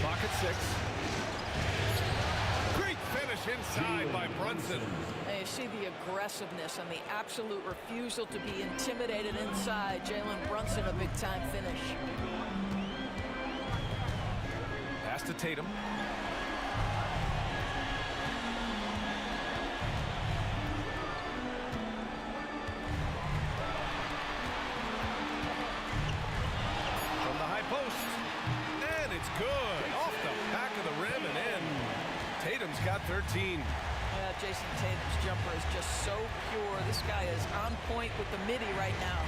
Clock at 6. Great finish inside by Brunson.
Hey, see the aggressiveness and the absolute refusal to be intimidated inside. Jaylen Brunson, a big-time finish.
Pass to Tatum. From the high post. And it's good. Off the back of the rim and in. Tatum's got 13.
Yeah, Jason Tatum's jumper is just so pure. This guy is on point with the midi right now.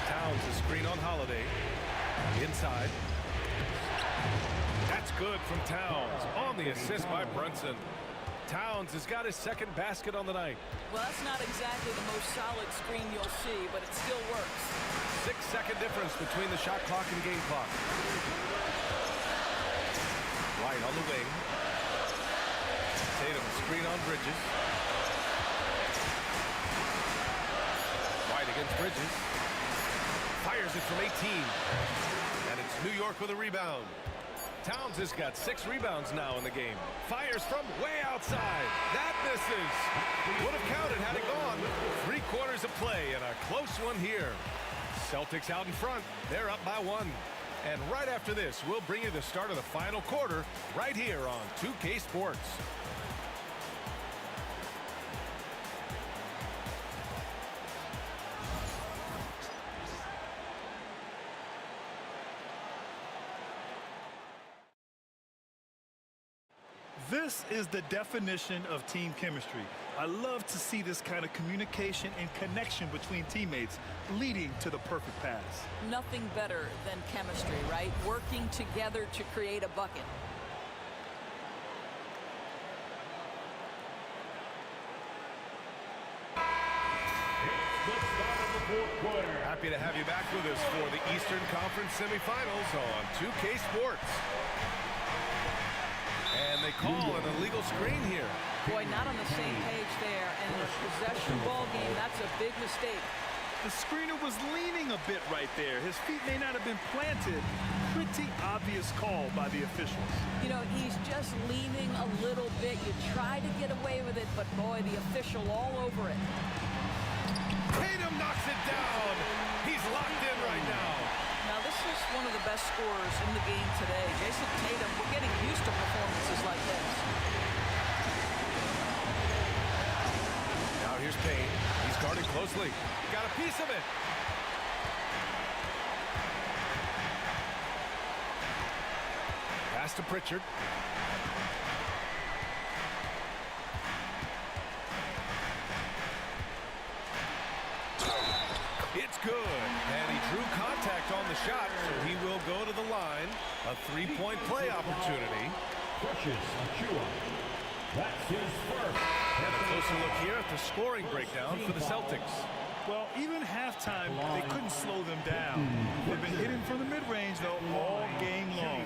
Towns is screen on Holiday. Inside. That's good from Towns. On the assist by Brunson. Towns has got his second basket on the night.
Well, that's not exactly the most solid screen you'll see, but it still works.
6-second difference between the shot clock and game clock. White on the wing. Tatum screen on Bridges. White against Bridges. Fires it from 18. And it's New York with a rebound. Towns has got 6 rebounds now in the game. Fires from way outside. That misses. Would have counted had it gone. 3 quarters of play and a close one here. Celtics out in front. They're up by 1. And right after this, we'll bring you the start of the final quarter right here on 2K Sports.
This is the definition of team chemistry. I love to see this kind of communication and connection between teammates leading to the perfect pass.
Nothing better than chemistry, right? Working together to create a bucket.
Happy to have you back with us for the Eastern Conference semifinals on 2K Sports. And they call an illegal screen here.
Boy, not on the same page there. And in a possession ball game, that's a big mistake.
The screener was leaning a bit right there. His feet may not have been planted. Pretty obvious call by the officials.
You know, he's just leaning a little bit. You try to get away with it, but boy, the official all over it.
Tatum knocks it down. He's locked in right now.
Now, this is one of the best scorers in the game today. Jason Tatum, we're getting used to performances like this.
Now here's Payne. He's guarded closely. Got a piece of it. Pass to Pritchard. It's good. And he drew contact on the shot, so he will go to the line. A 3-point play opportunity.
That's his first.
And a closer look here at the scoring breakdown for the Celtics.
Well, even halftime, they couldn't slow them down. They've been hitting from the mid-range, though, all game long.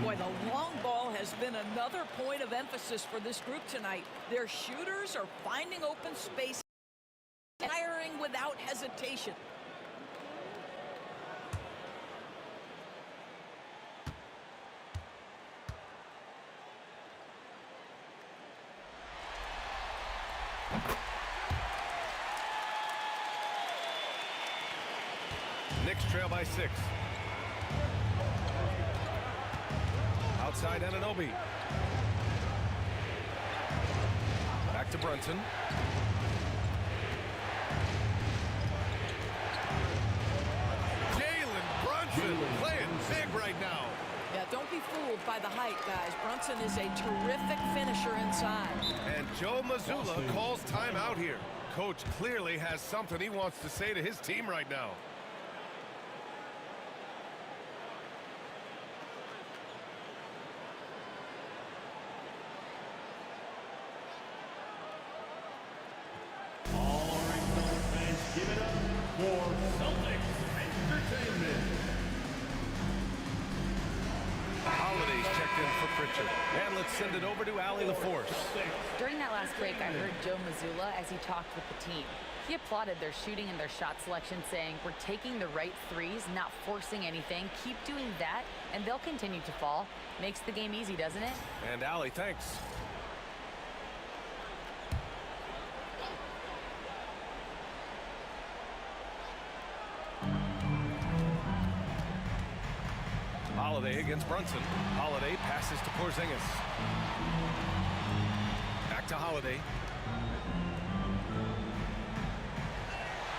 Boy, the long ball has been another point of emphasis for this group tonight. Their shooters are finding open space, firing without hesitation.
Knicks trail by 6. Outside Anunoby. Back to Brunson. Jaylen Brunson playing big right now.
Yeah, don't be fooled by the height, guys. Brunson is a terrific finisher inside.
And Joe Mazzulla calls timeout here. Coach clearly has something he wants to say to his team right now.
Give it up for Celtics Entertainment.
Holiday's checked in for Pritchard. And let's send it over to Allie LaForce.
During that last break, I heard Joe Mazzulla as he talked with the team. He applauded their shooting and their shot selection, saying, "We're taking the right threes, not forcing anything. Keep doing that, and they'll continue to fall." Makes the game easy, doesn't it?
And Allie, thanks. Holiday against Brunson. Holiday passes to Porzingis. Back to Holiday.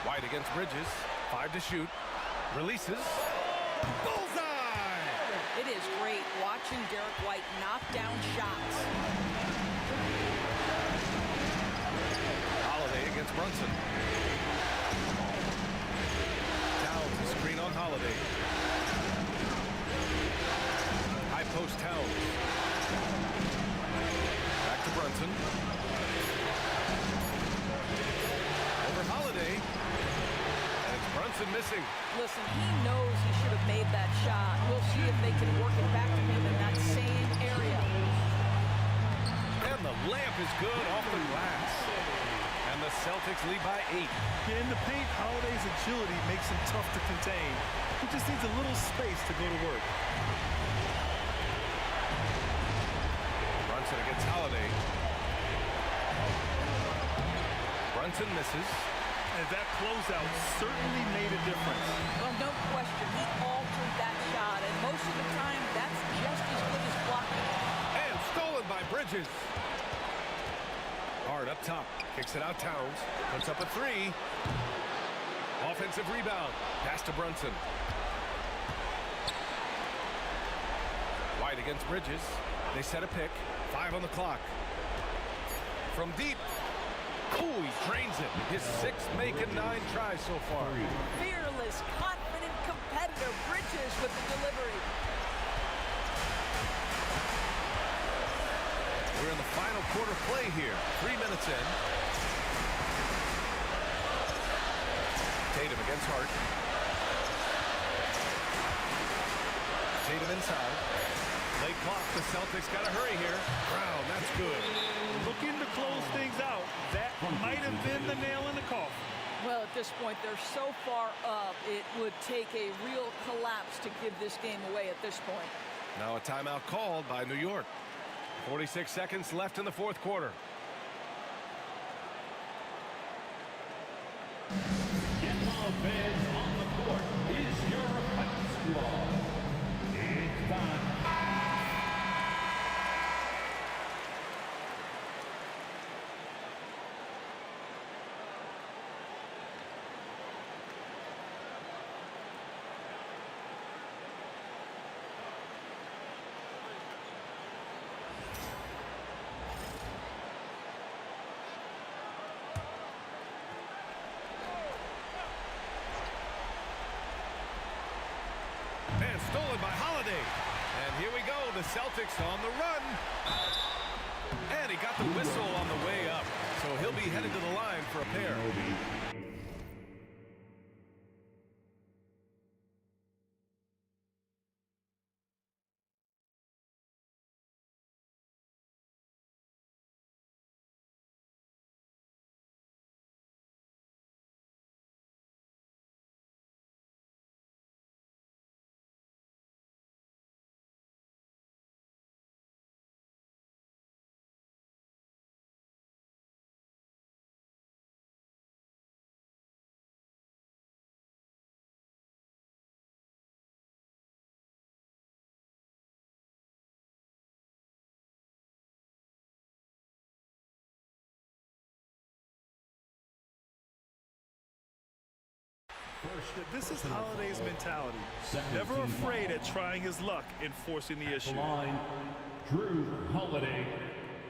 White against Bridges. 5 to shoot. Releases. Bullseye!
It is great watching Derrick White knock down shots.
Holiday against Brunson. Towns, a screen on Holiday. High post Towns. Back to Brunson. Over Holiday. And it's Brunson missing.
Listen, he knows he should have made that shot. We'll see if they can work it back to him in that same area.
And the layup is good off the glass. And the Celtics lead by 8.
Yeah, in the paint, Holiday's agility makes him tough to contain. He just needs a little space to go to work.
Brunson against Holiday. Brunson misses.
And that closeout certainly made a difference.
Well, no question, he altered that shot, and most of the time, that's just as good as blocking.
And stolen by Bridges. Hart up top, kicks it out Towns, puts up a 3. Offensive rebound, pass to Brunson. White against Bridges. They set a pick, 5 on the clock. From deep. Ooh, he drains it. His 6th make and 9 tries so far.
Fearless, confident competitor. Bridges with the delivery.
We're in the final quarter play here. 3 minutes in. Tatum against Hart. Tatum inside. Late clock. The Celtics got to hurry here. Brown, that's good.
Looking to close things out. That might have been the nail in the coffin.
Well, at this point, they're so far up, it would take a real collapse to give this game away at this point.
Now a timeout called by New York. 46 seconds left in the 4th quarter.
Get loud, fans, on the court is your Hype Squad. It's time.
And stolen by Holiday. And here we go, the Celtics on the run. And he got the whistle on the way up. So he'll be headed to the line for a pair.
This is Holiday's mentality. Never afraid at trying his luck in forcing the issue.
Line, Drew Holiday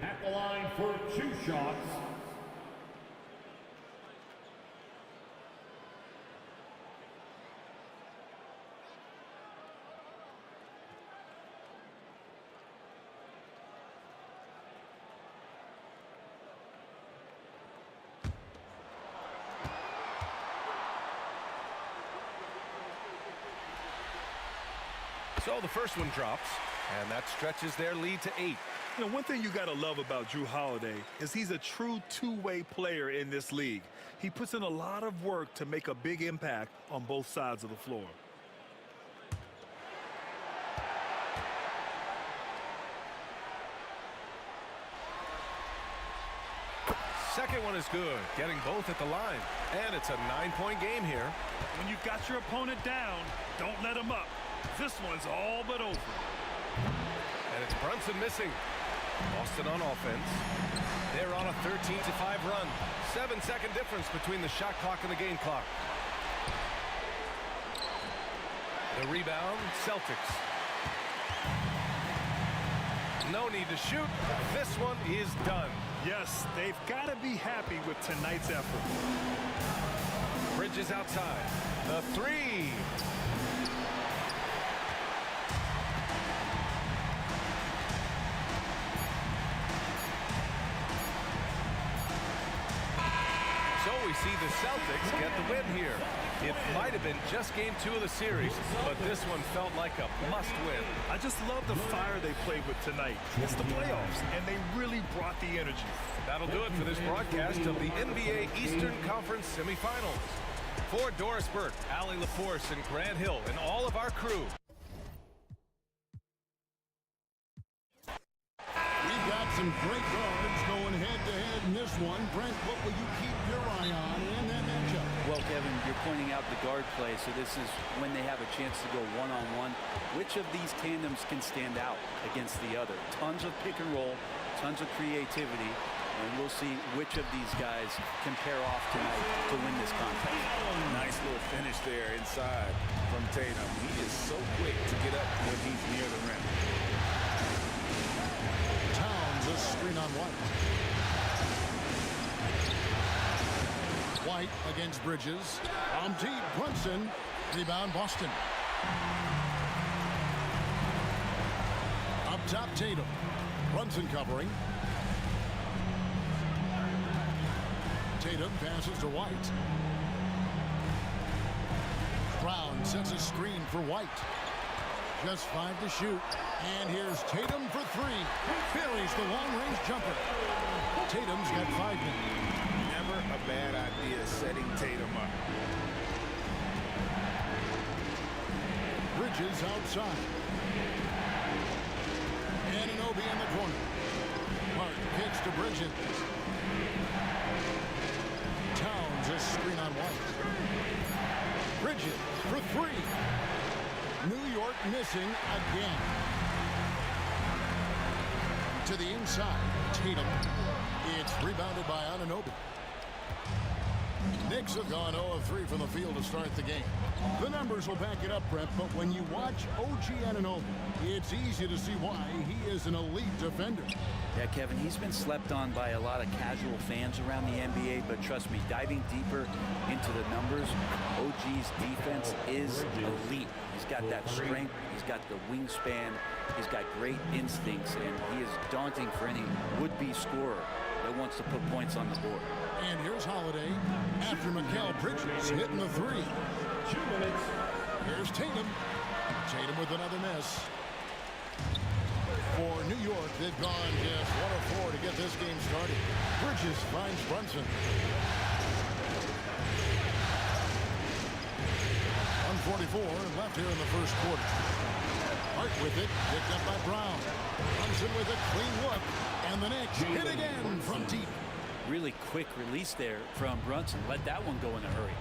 at the line for 2 shots.
So the first one drops, and that stretches their lead to 8.
You know, one thing you got to love about Drew Holiday is he's a true two-way player in this league. He puts in a lot of work to make a big impact on both sides of the floor.
Second one is good, getting both at the line. And it's a 9-point game here.
When you've got your opponent down, don't let him up.
This one's all but over. And it's Brunson missing. Boston on offense. They're on a 13-5 run. 7-second difference between the shot clock and the game clock. The rebound, Celtics. No need to shoot. This one is done.
Yes, they've got to be happy with tonight's effort.
Bridges outside. The three. So we see the Celtics get the win here. It might have been just game 2 of the series, but this one felt like a must-win.
I just love the fire they played with tonight. It's the playoffs, and they really brought the energy.
That'll do it for this broadcast of the NBA Eastern Conference semifinals. For Doris Burke, Allie LaForce, and Grant Hill, and all of our crew.
We've got some great guards going head-to-head in this one. Brent, what will you keep your eye on in that matchup?
Well, Kevin, you're pointing out the guard play, so this is when they have a chance to go one-on-one. Which of these tandems can stand out against the other? Tons of pick and roll, tons of creativity, and we'll see which of these guys can pair off tonight to win this contest.
Nice little finish there inside from Tatum. He is so quick to get up when he's near the rim.
Towns, a screen on White. White against Bridges. On deep, Brunson. Rebound, Boston. Up top, Tatum. Brunson covering. Tatum passes to White. Brown sets a screen for White. Just 5 to shoot. And here's Tatum for 3. Buries the long-range jumper. Tatum's got 5 now.
Never a bad idea setting Tatum up.
Bridges outside. Anunoby in the corner. Hart kicks to Bridges. Towns a screen on White. Bridges for 3. New York missing again. To the inside, Tatum. It's rebounded by Anunoby. Knicks have gone 0 of 3 from the field to start the game. The numbers will back it up, Brent, but when you watch OG Anunoby, it's easy to see why he is an elite defender.
Yeah, Kevin, he's been slept on by a lot of casual fans around the NBA, but trust me, diving deeper into the numbers, OG's defense is elite. He's got that strength, he's got the wingspan, he's got great instincts, and he is daunting for any would-be scorer that wants to put points on the board.
And here's Holiday after Mikal Bridges hitting the 3.
2 minutes.
Here's Tatum. Tatum with another miss. For New York, they've gone just 1 of 4 to get this game started. Bridges finds Brunson. 1:44 left here in the first quarter. Hart with it, picked up by Brown. Brunson with a clean look, and the Knicks hit again from deep.
Really quick release there from Brunson. Let that one go in a hurry.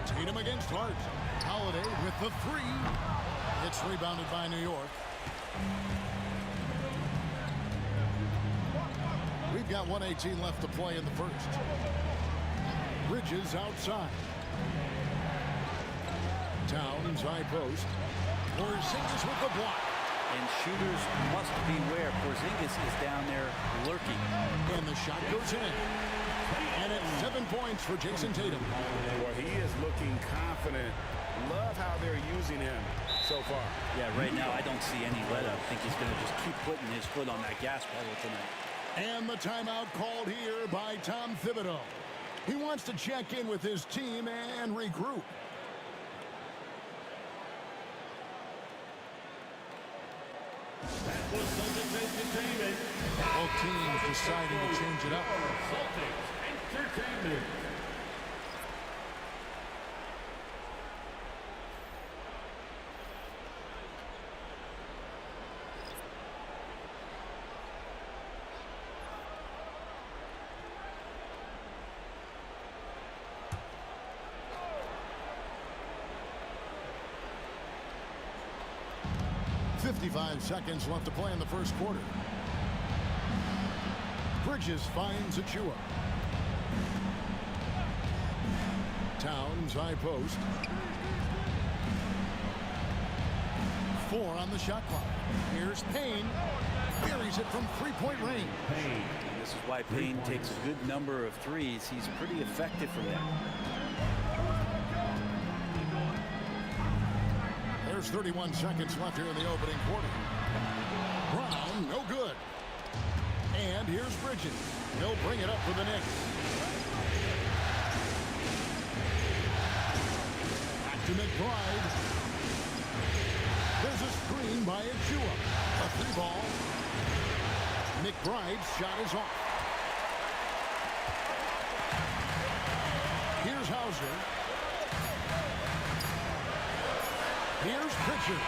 Tatum against Hart. Holiday with the 3. It's rebounded by New York. We've got 1:18 left to play in the first. Bridges outside. Towns high post. Porzingis with the block.
And shooters must beware. Porzingis is down there lurking.
And the shot goes in. And it's 7 points for Jason Tatum.
Well, he is looking confident. Love how they're using him so far.
Yeah, right now I don't see any let up. I think he's going to just keep putting his foot on that gas pedal tonight.
And the timeout called here by Tom Thibodeau. He wants to check in with his team and regroup.
That was Celtics Entertainment.
Both teams deciding to change it up.
Celtics Entertainment.
55 seconds left to play in the first quarter. Bridges finds Achua. Towns high post. 4 on the shot clock. Here's Payne. Buries it from three-point range.
This is why Payne takes a good number of threes. He's pretty effective from there.
There's 31 seconds left here in the opening quarter. Brown, no good. And here's Bridges. He'll bring it up for the Knicks. Back to McBride. There's a screen by Achua. A free ball. McBride's shot is off. Here's Hauser. Here's Pritchard.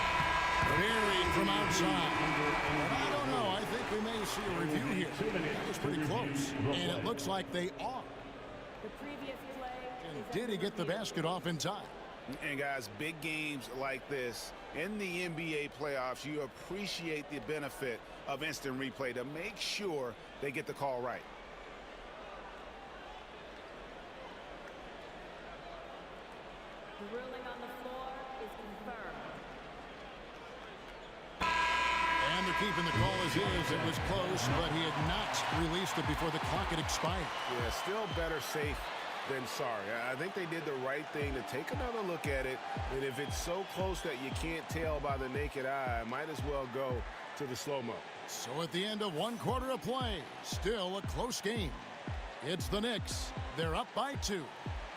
Buried from outside. I don't know. I think we may see a review here. That was pretty close. And it looks like they are.
The previous play.
And did he get the basket off in time?
And guys, big games like this in the NBA playoffs, you appreciate the benefit of instant replay to make sure they get the call right.
The ruling on the floor is confirmed.
And they're keeping the call as is. It was close, but he had not released it before the clock had expired.
Yeah, still better safe than sorry. I think they did the right thing to take another look at it. And if it's so close that you can't tell by the naked eye, might as well go to the slow-mo.
So at the end of one quarter of play, still a close game. It's the Knicks. They're up by 2.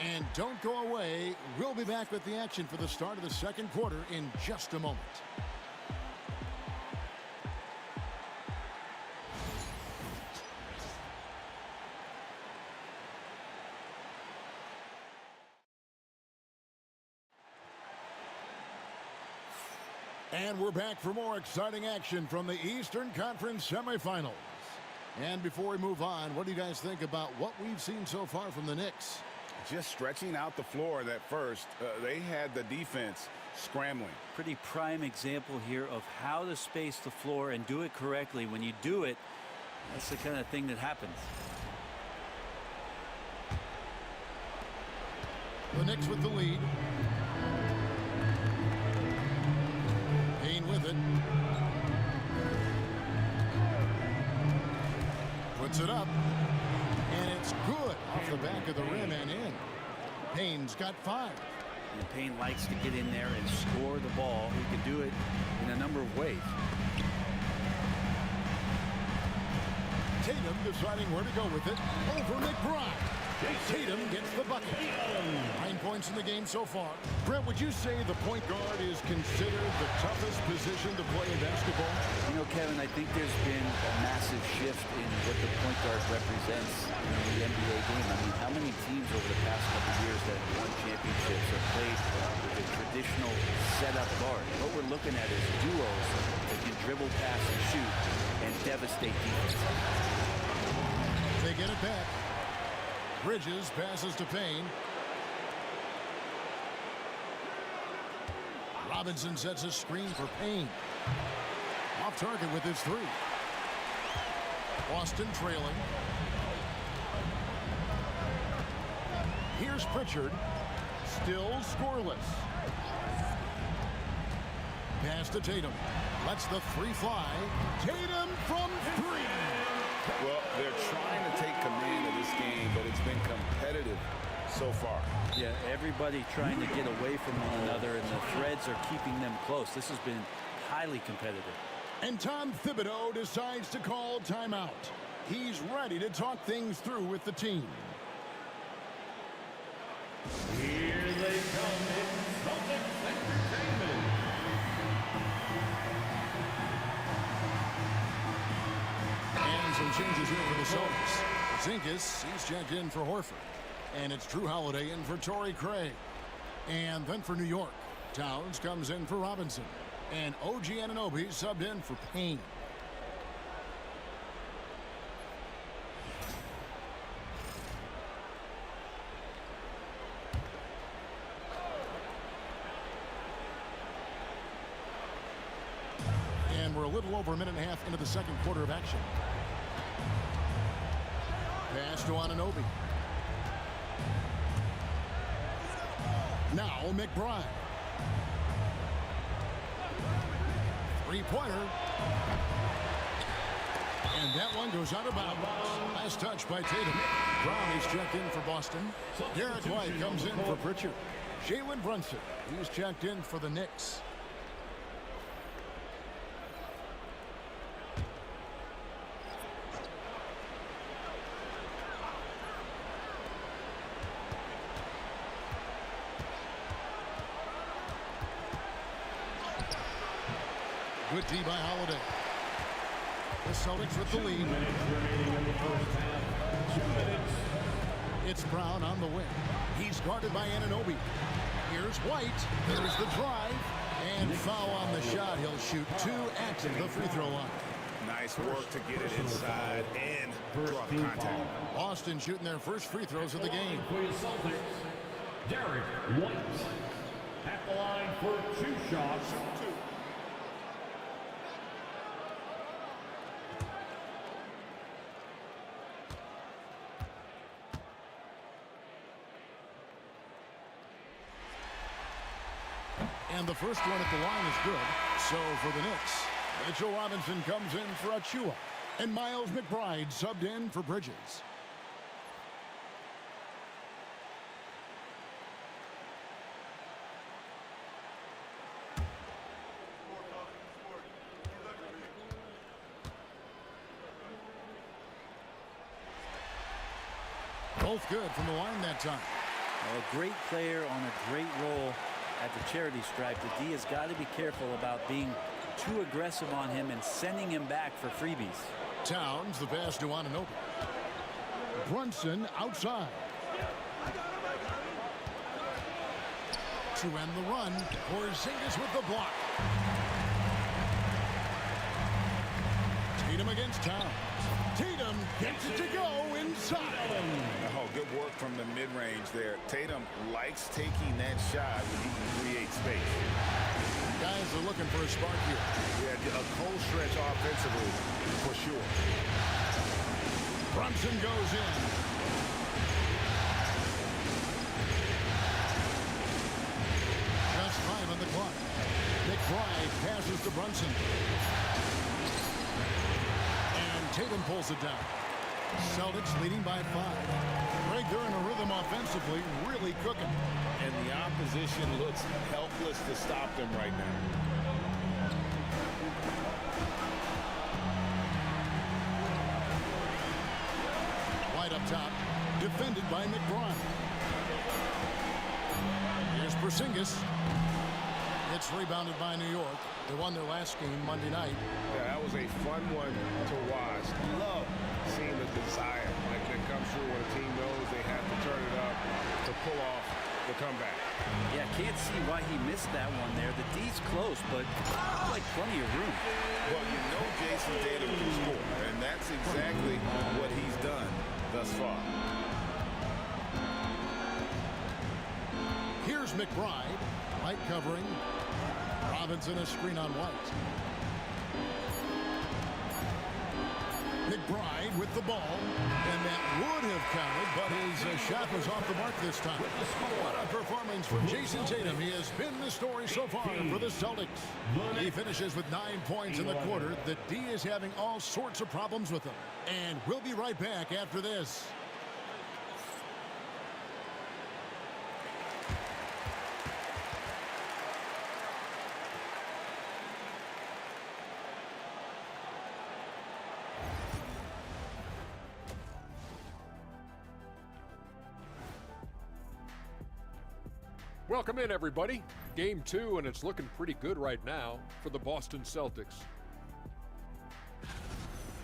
And don't go away. We'll be back with the action for the start of the second quarter in just a moment. And we're back for more exciting action from the Eastern Conference semifinals. And before we move on, what do you guys think about what we've seen so far from the Knicks?
Just stretching out the floor that first. They had the defense scrambling.
Pretty prime example here of how to space the floor and do it correctly. When you do it, that's the kind of thing that happens.
The Knicks with the lead. Payne with it. Puts it up. And it's good off the back of the rim and in. Payne's got 5.
And Payne likes to get in there and score the ball. He can do it in a number of ways.
Tatum deciding where to go with it. Over McBride. Tatum gets the bucket. 9 points in the game so far. Brett, would you say the point guard is considered the toughest position to play in basketball?
You know, Kevin, I think there's been a massive shift in what the point guard represents in the NBA game. I mean, how many teams over the past couple of years that have won championships have played with a traditional setup guard? What we're looking at is duos that can dribble, pass, and shoot and devastate defense.
They get it back. Bridges passes to Payne. Robinson sets a screen for Payne. Off target with his 3. Boston trailing. Here's Pritchard. Still scoreless. Pass to Tatum. Lets the 3 fly. Tatum from 3.
Well, they're trying to take command of this game, but it's been competitive so far.
Yeah, everybody trying to get away from one another, and the threads are keeping them close. This has been highly competitive.
And Tom Thibodeau decides to call timeout. He's ready to talk things through with the team.
Here they come in Celtics Entertainment.
And some changes here for the Celtics. Zinkas, he's checked in for Horford. And it's Drew Holiday in for Torrey Craig. And then for New York, Towns comes in for Robinson. And OG Anunoby subbed in for Payne. little over a minute and a half into the second quarter of action. Pass to Anunoby. Now McBride. Three-pointer. And that one goes out of bounds. Last touch by Tatum. Brown is checked in for Boston. Derrick White comes in for Pritchard. Jaylen Brunson, he's checked in for the Knicks. Good D by Holiday. The Celtics with the lead.
2 minutes remaining in the first half. 2 minutes.
It's Brown on the wing. He's guarded by Anunoby. Here's White. There's the drive. And foul on the shot. He'll shoot 2 at the free throw line.
Nice work to get it inside and draw contact.
Boston shooting their first free throws of the game.
For the Celtics, Derrick White at the line for 2 shots.
And the first one at the line is good. So for the Knicks, Mitchell Robinson comes in for Achua. And Miles McBride subbed in for Bridges. Both good from the line that time.
A great player on a great role at the charity stripe. The D has got to be careful about being too aggressive on him and sending him back for freebies.
Towns, the pass to Anunoby. Brunson outside. To end the run, Porzingis with the block. Tatum against Towns. Tatum gets it to go inside.
Oh, good work from the mid-range there. Tatum likes taking that shot when he can create space.
Guys are looking for a spark here.
Yeah, a cold stretch offensively for sure.
Brunson goes in. Just 5 on the clock. McBride passes to Brunson. Tatum pulls it down. Celtics leading by 5. Greg, they're in a rhythm offensively, really cooking.
And the opposition looks helpless to stop them right now.
White up top, defended by McBride. Here's Porzingis. It's rebounded by New York. They won their last game Monday night.
Yeah, that was a fun one to watch. Love seeing the desire like that comes through when a team knows they have to turn it up to pull off the comeback.
Yeah, can't see why he missed that one there. The D's close, but like plenty of room.
Well, you know Jason Tatum can score, and that's exactly what he's done thus far.
Here's McBride. White covering. Robinson a screen on White. McBride with the ball, and that would have counted, but his shot was off the mark this time. What a performance from Jason Tatum. He has been the story so far for the Celtics. He finishes with 9 points in the quarter. The D is having all sorts of problems with him. And we'll be right back after this.
Welcome in, everybody. Game 2, and it's looking pretty good right now for the Boston Celtics.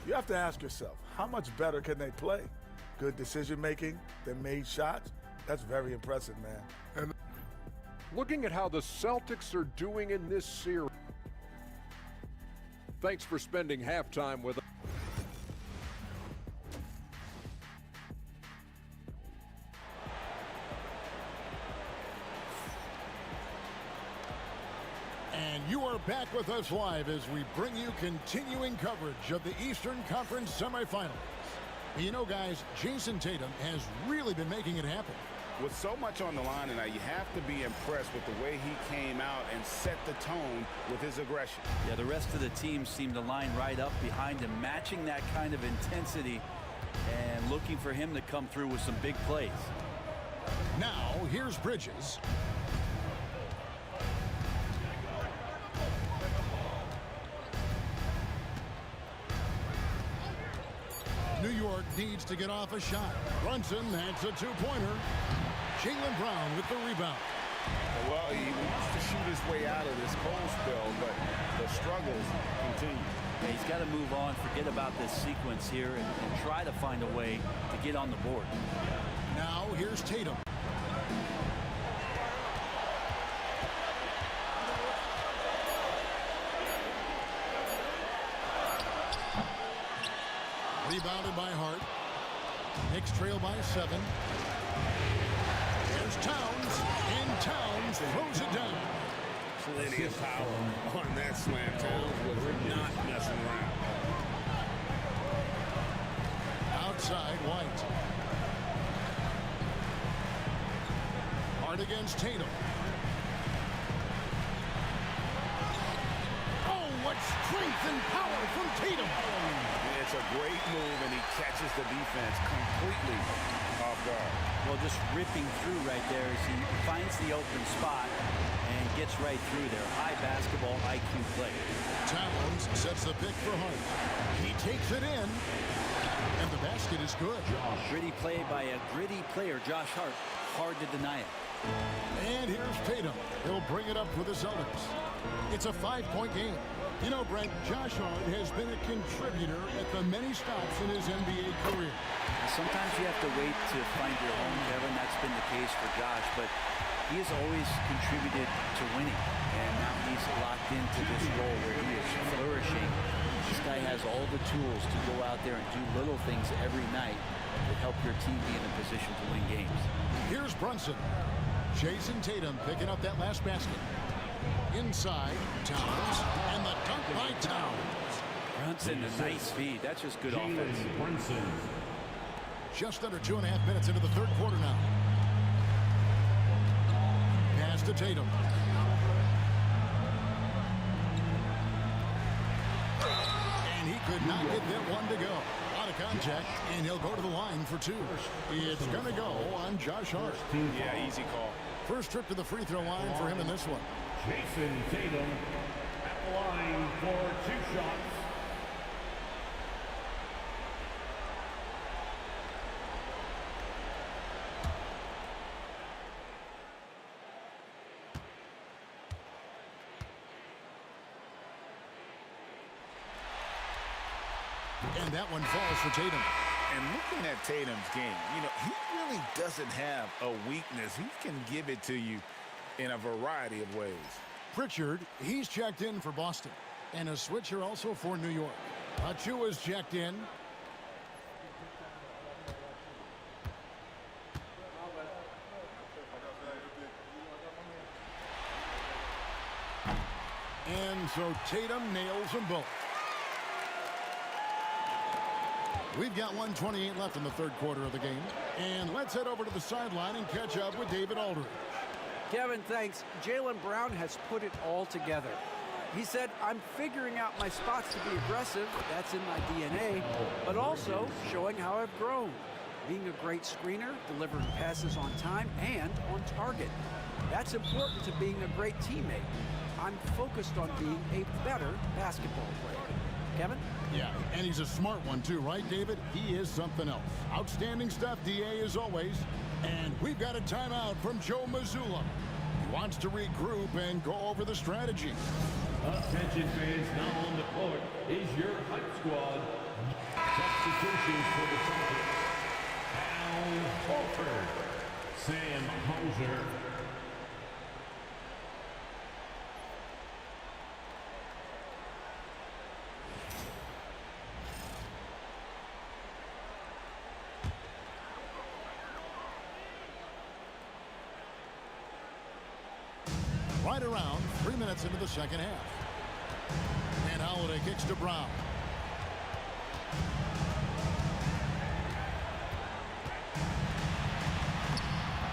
You have to ask yourself, how much better can they play? Good decision-making, they made shots. That's very impressive, man.
And looking at how the Celtics are doing in this series. Thanks for spending halftime with us.
You are back with us live as we bring you continuing coverage of the Eastern Conference semifinals. You know, guys, Jason Tatum has really been making it happen.
With so much on the line tonight, you have to be impressed with the way he came out and set the tone with his aggression.
Yeah, the rest of the team seemed to line right up behind him, matching that kind of intensity and looking for him to come through with some big plays.
Now, here's Bridges. New York needs to get off a shot. Brunson, that's a two-pointer. Jaylen Brown with the rebound.
Well, he wants to shoot his way out of this cold spell, but the struggles continue.
Yeah, he's got to move on, forget about this sequence here, and try to find a way to get on the board.
Now, here's Tatum. Rebounded by Hart. Knicks trail by 7. There's Towns, and Towns throws it down.
Plenty of power on that slam. Towns was not messing around.
Outside, White. Hart against Tatum. Oh, what strength and power from Tatum.
It's a great move, and he catches the defense completely off guard.
Well, just ripping through right there as he finds the open spot and gets right through there. High basketball IQ play.
Towns sets the pick for Hart. He takes it in, and the basket is good.
Gritty play by a gritty player, Josh Hart. Hard to deny it.
And here's Tatum. He'll bring it up for the Celtics. It's a 5-point game. You know, Brent, Josh Hart has been a contributor at the many stops in his NBA career.
Sometimes you have to wait to find your home, Kevin. That's been the case for Josh, but he has always contributed to winning. And now he's locked into this role where he is flourishing. This guy has all the tools to go out there and do little things every night that help your team be in a position to win games.
Here's Brunson. Jason Tatum picking up that last basket. Inside, Towns, and the dunk by Towns.
Brunson, a nice feed. That's just good offense.
Brunson.
Just under 2.5 minutes into the third quarter now. Pass to Tatum. And he could not get that one to go. Out of contact, and he'll go to the line for 2. It's going to go on Josh Hart.
Yeah, easy call.
First trip to the free throw line for him in this one.
Jason Tatum at the line for 2 shots.
And that one falls for Tatum.
And looking at Tatum's game, you know, he really doesn't have a weakness. He can give it to you in a variety of ways.
Pritchard, he's checked in for Boston. And a switcher also for New York. Achua's checked in. And so Tatum nails them both. We've got 1:28 left in the third quarter of the game. And let's head over to the sideline and catch up with David Aldridge.
Kevin, thanks. Jaylen Brown has put it all together. He said, I'm figuring out my spots to be aggressive. That's in my DNA. But also showing how I've grown. Being a great screener, delivering passes on time and on target. That's important to being a great teammate. I'm focused on being a better basketball player. Kevin?
Yeah, and he's a smart one too, right, David? He is something else. Outstanding stuff, DA, as always. And we've got a timeout from Joe Mazzulla. He wants to regroup and go over the strategy.
Attention fans, now on the court is your hype squad. Substitutions for the Celtics. Al Horford, Sam Hauser,
right around 3 minutes into the second half. And Holiday kicks to Brown.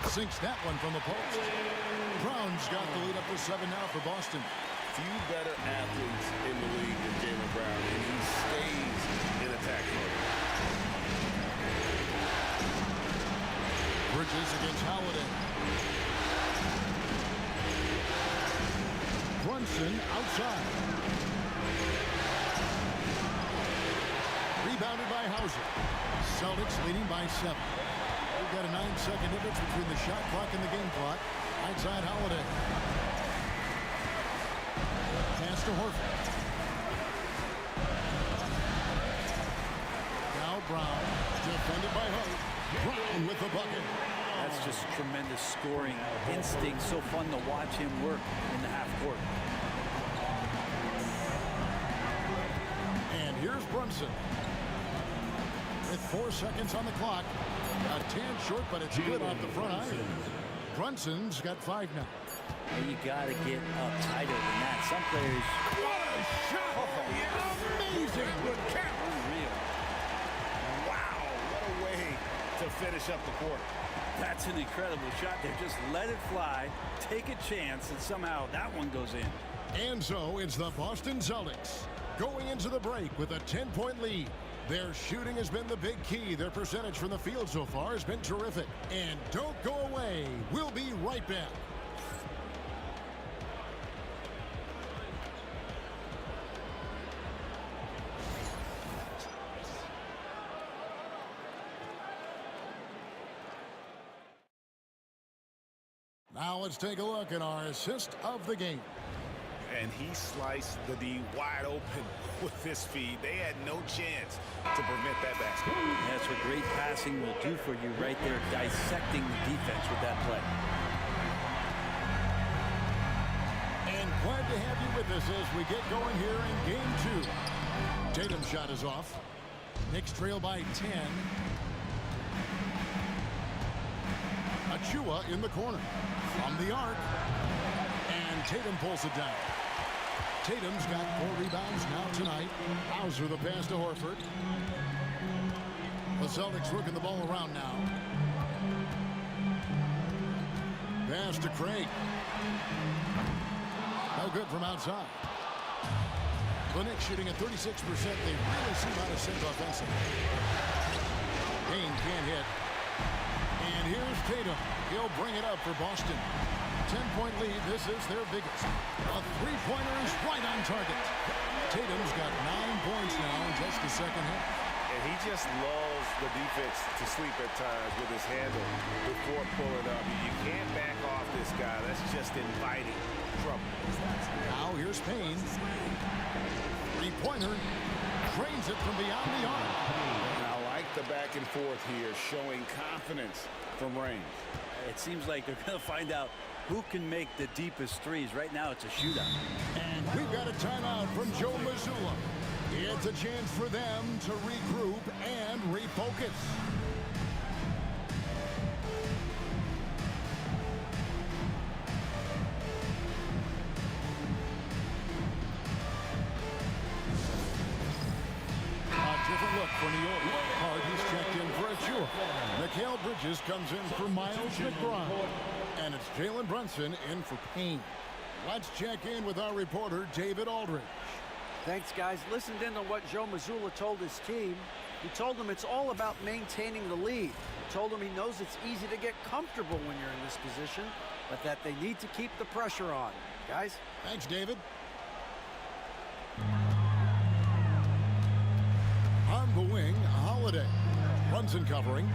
Sinks that one from the post. Brown's got the lead up to 7 now for Boston.
Few better athletes in the league than Jaylen Brown, and he stays in attack mode.
Bridges against Holiday. Brunson outside. Rebounded by Hauser. Celtics leading by 7. We've got a 9-second difference between the shot clock and the game clock. Outside Holiday. Pass to Horford. Now Brown. Defended by Hart. Brown with the bucket.
That's just tremendous scoring instinct. So fun to watch him work in the half court.
And here's Brunson. With 4 seconds on the clock. A tad short, but it's good off the front iron. Brunson's got 5 now.
You got to get up tighter than that. Some players...
What a shot! Amazing! Good count!
Unreal.
Wow, what a way to finish up the court.
That's an incredible shot there. Just let it fly, take a chance, and somehow that one goes in.
And so it's the Boston Celtics going into the break with a 10-point lead. Their shooting has been the big key. Their percentage from the field so far has been terrific. And don't go away. We'll be right back. Now let's take a look at our assist of the game.
And he sliced the D wide open with his feed. They had no chance to prevent that basket.
That's what great passing will do for you right there, dissecting the defense with that play.
And glad to have you with us as we get going here in game 2. Tatum's shot is off. Knicks trail by 10. Achua in the corner. From the arc. And Tatum pulls it down. Tatum's got 4 rebounds now tonight. Hauser the pass to Horford. The Celtics working the ball around now. Pass to Craig. No good from outside. The Knicks shooting at 36%. They really seem out of sync offensively. Payne can't hit. And here's Tatum. He'll bring it up for Boston. 10-point lead. This is their biggest. A three-pointer is right on target. Tatum's got 9 points now in just the second half.
And he just lulls the defense to sleep at times with his handle before pulling up. You can't back off this guy. That's just inviting trouble.
Now here's Payne. Three-pointer. Drains it from beyond the arc.
And I like the back and forth here, showing confidence from range.
It seems like they're going to find out who can make the deepest threes. Right now, it's a shootout.
And we've got a timeout from Joe Mazzulla. It's a chance for them to regroup and refocus. A different look for New York. Hart, he's checked in for Achua. Mikal Bridges comes in for Miles McBride. And it's Jalen Brunson in for Payne. Let's check in with our reporter, David Aldridge.
Thanks, guys. Listened in to what Joe Mazzulla told his team. He told them it's all about maintaining the lead. He told them he knows it's easy to get comfortable when you're in this position, but that they need to keep the pressure on. Guys?
Thanks, David. On the wing, Holiday. Brunson covering.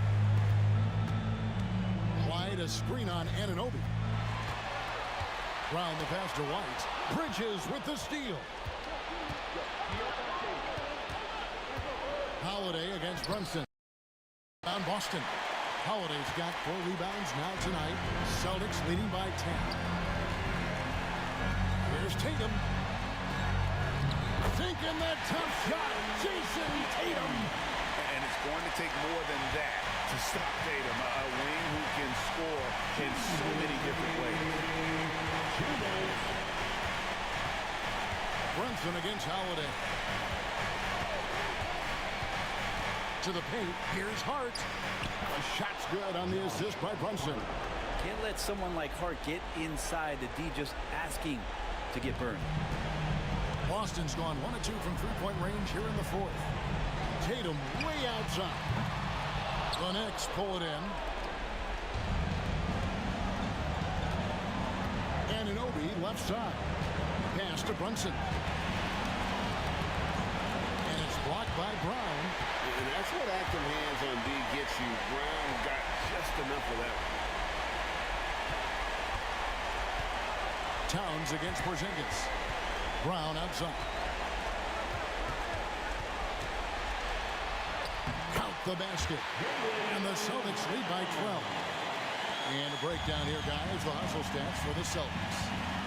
White, a screen on Anunoby. Brown the pass to White. Bridges with the steal. Holiday against Brunson. On Boston. Holiday's got 4 rebounds now tonight. Celtics leading by 10. Here's Tatum. Sinking that tough shot. Jason Tatum.
And it's going to take more than that to to stop Tatum, a wing who can score in so many different ways.
Brunson against Holiday. To the paint. Here's Hart. A shot's good on the assist by Brunson.
Can't let someone like Hart get inside the D just asking to get burned.
Boston's gone 1 of 2 from three-point range here in the fourth. Tatum way outside. The Knicks pull it in. Anunoby left side. Pass to Brunson. And it's blocked by Brown.
And that's what active hands on D gets you. Brown got just enough of that.
Towns against Porzingis. Brown outside. Count the basket. And the Celtics lead by 12. And a breakdown here, guys. The hustle stats for the Celtics.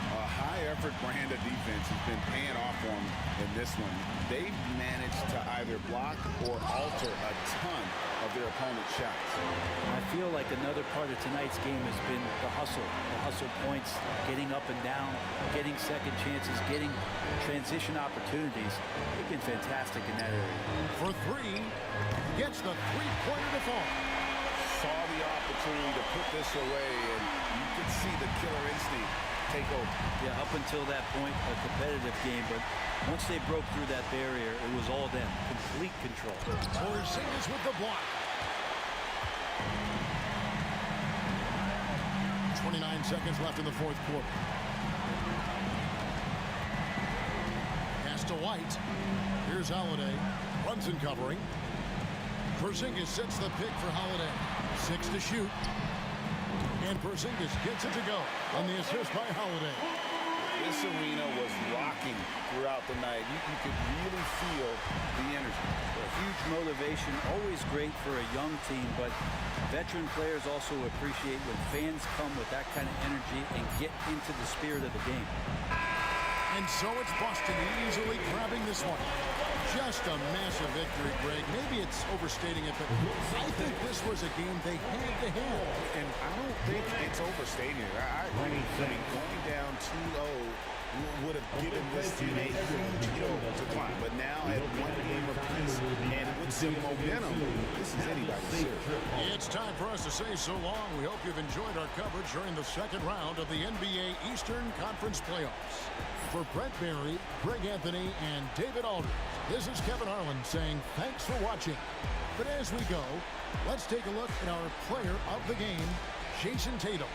A high-effort brand of defense has been paying off for them in this one. They've managed to either block or alter a ton of their opponent's shots.
I feel like another part of tonight's game has been the hustle points, getting up and down, getting second chances, getting transition opportunities. They've been fantastic in that area.
For three, gets the three-pointer to fall.
Saw the opportunity to put this away, and you could see the killer instinct take over.
Yeah, up until that point, a competitive game, but once they broke through that barrier, it was all them. Complete control.
Porzingis with the block. 29 seconds left in the fourth quarter. Pass to White. Here's Holiday. Brunson covering. Porzingis sets the pick for Holiday. 6 to shoot. And Porzingis gets it to go on the assist by Holiday.
This arena was rocking throughout the night. You could really feel the energy.
A huge motivation, always great for a young team, but veteran players also appreciate when fans come with that kind of energy and get into the spirit of the game.
And so it's Boston easily grabbing this one. Just a massive victory, Greg. Maybe it's overstating it, but I think this was a game they had to have.
And I don't think it's overstating it. I mean, going down 2-0 would have given this team a huge hill to climb. But now at one game apiece and with some momentum, this is anybody's series.
It's time for us to say so long. We hope you've enjoyed our coverage during the second round of the NBA Eastern Conference Playoffs. For Brett Barry, Greg Anthony, and David Aldridge, this is Kevin Harlan saying thanks for watching. But as we go, let's take a look at our player of the game, Jason Tatum.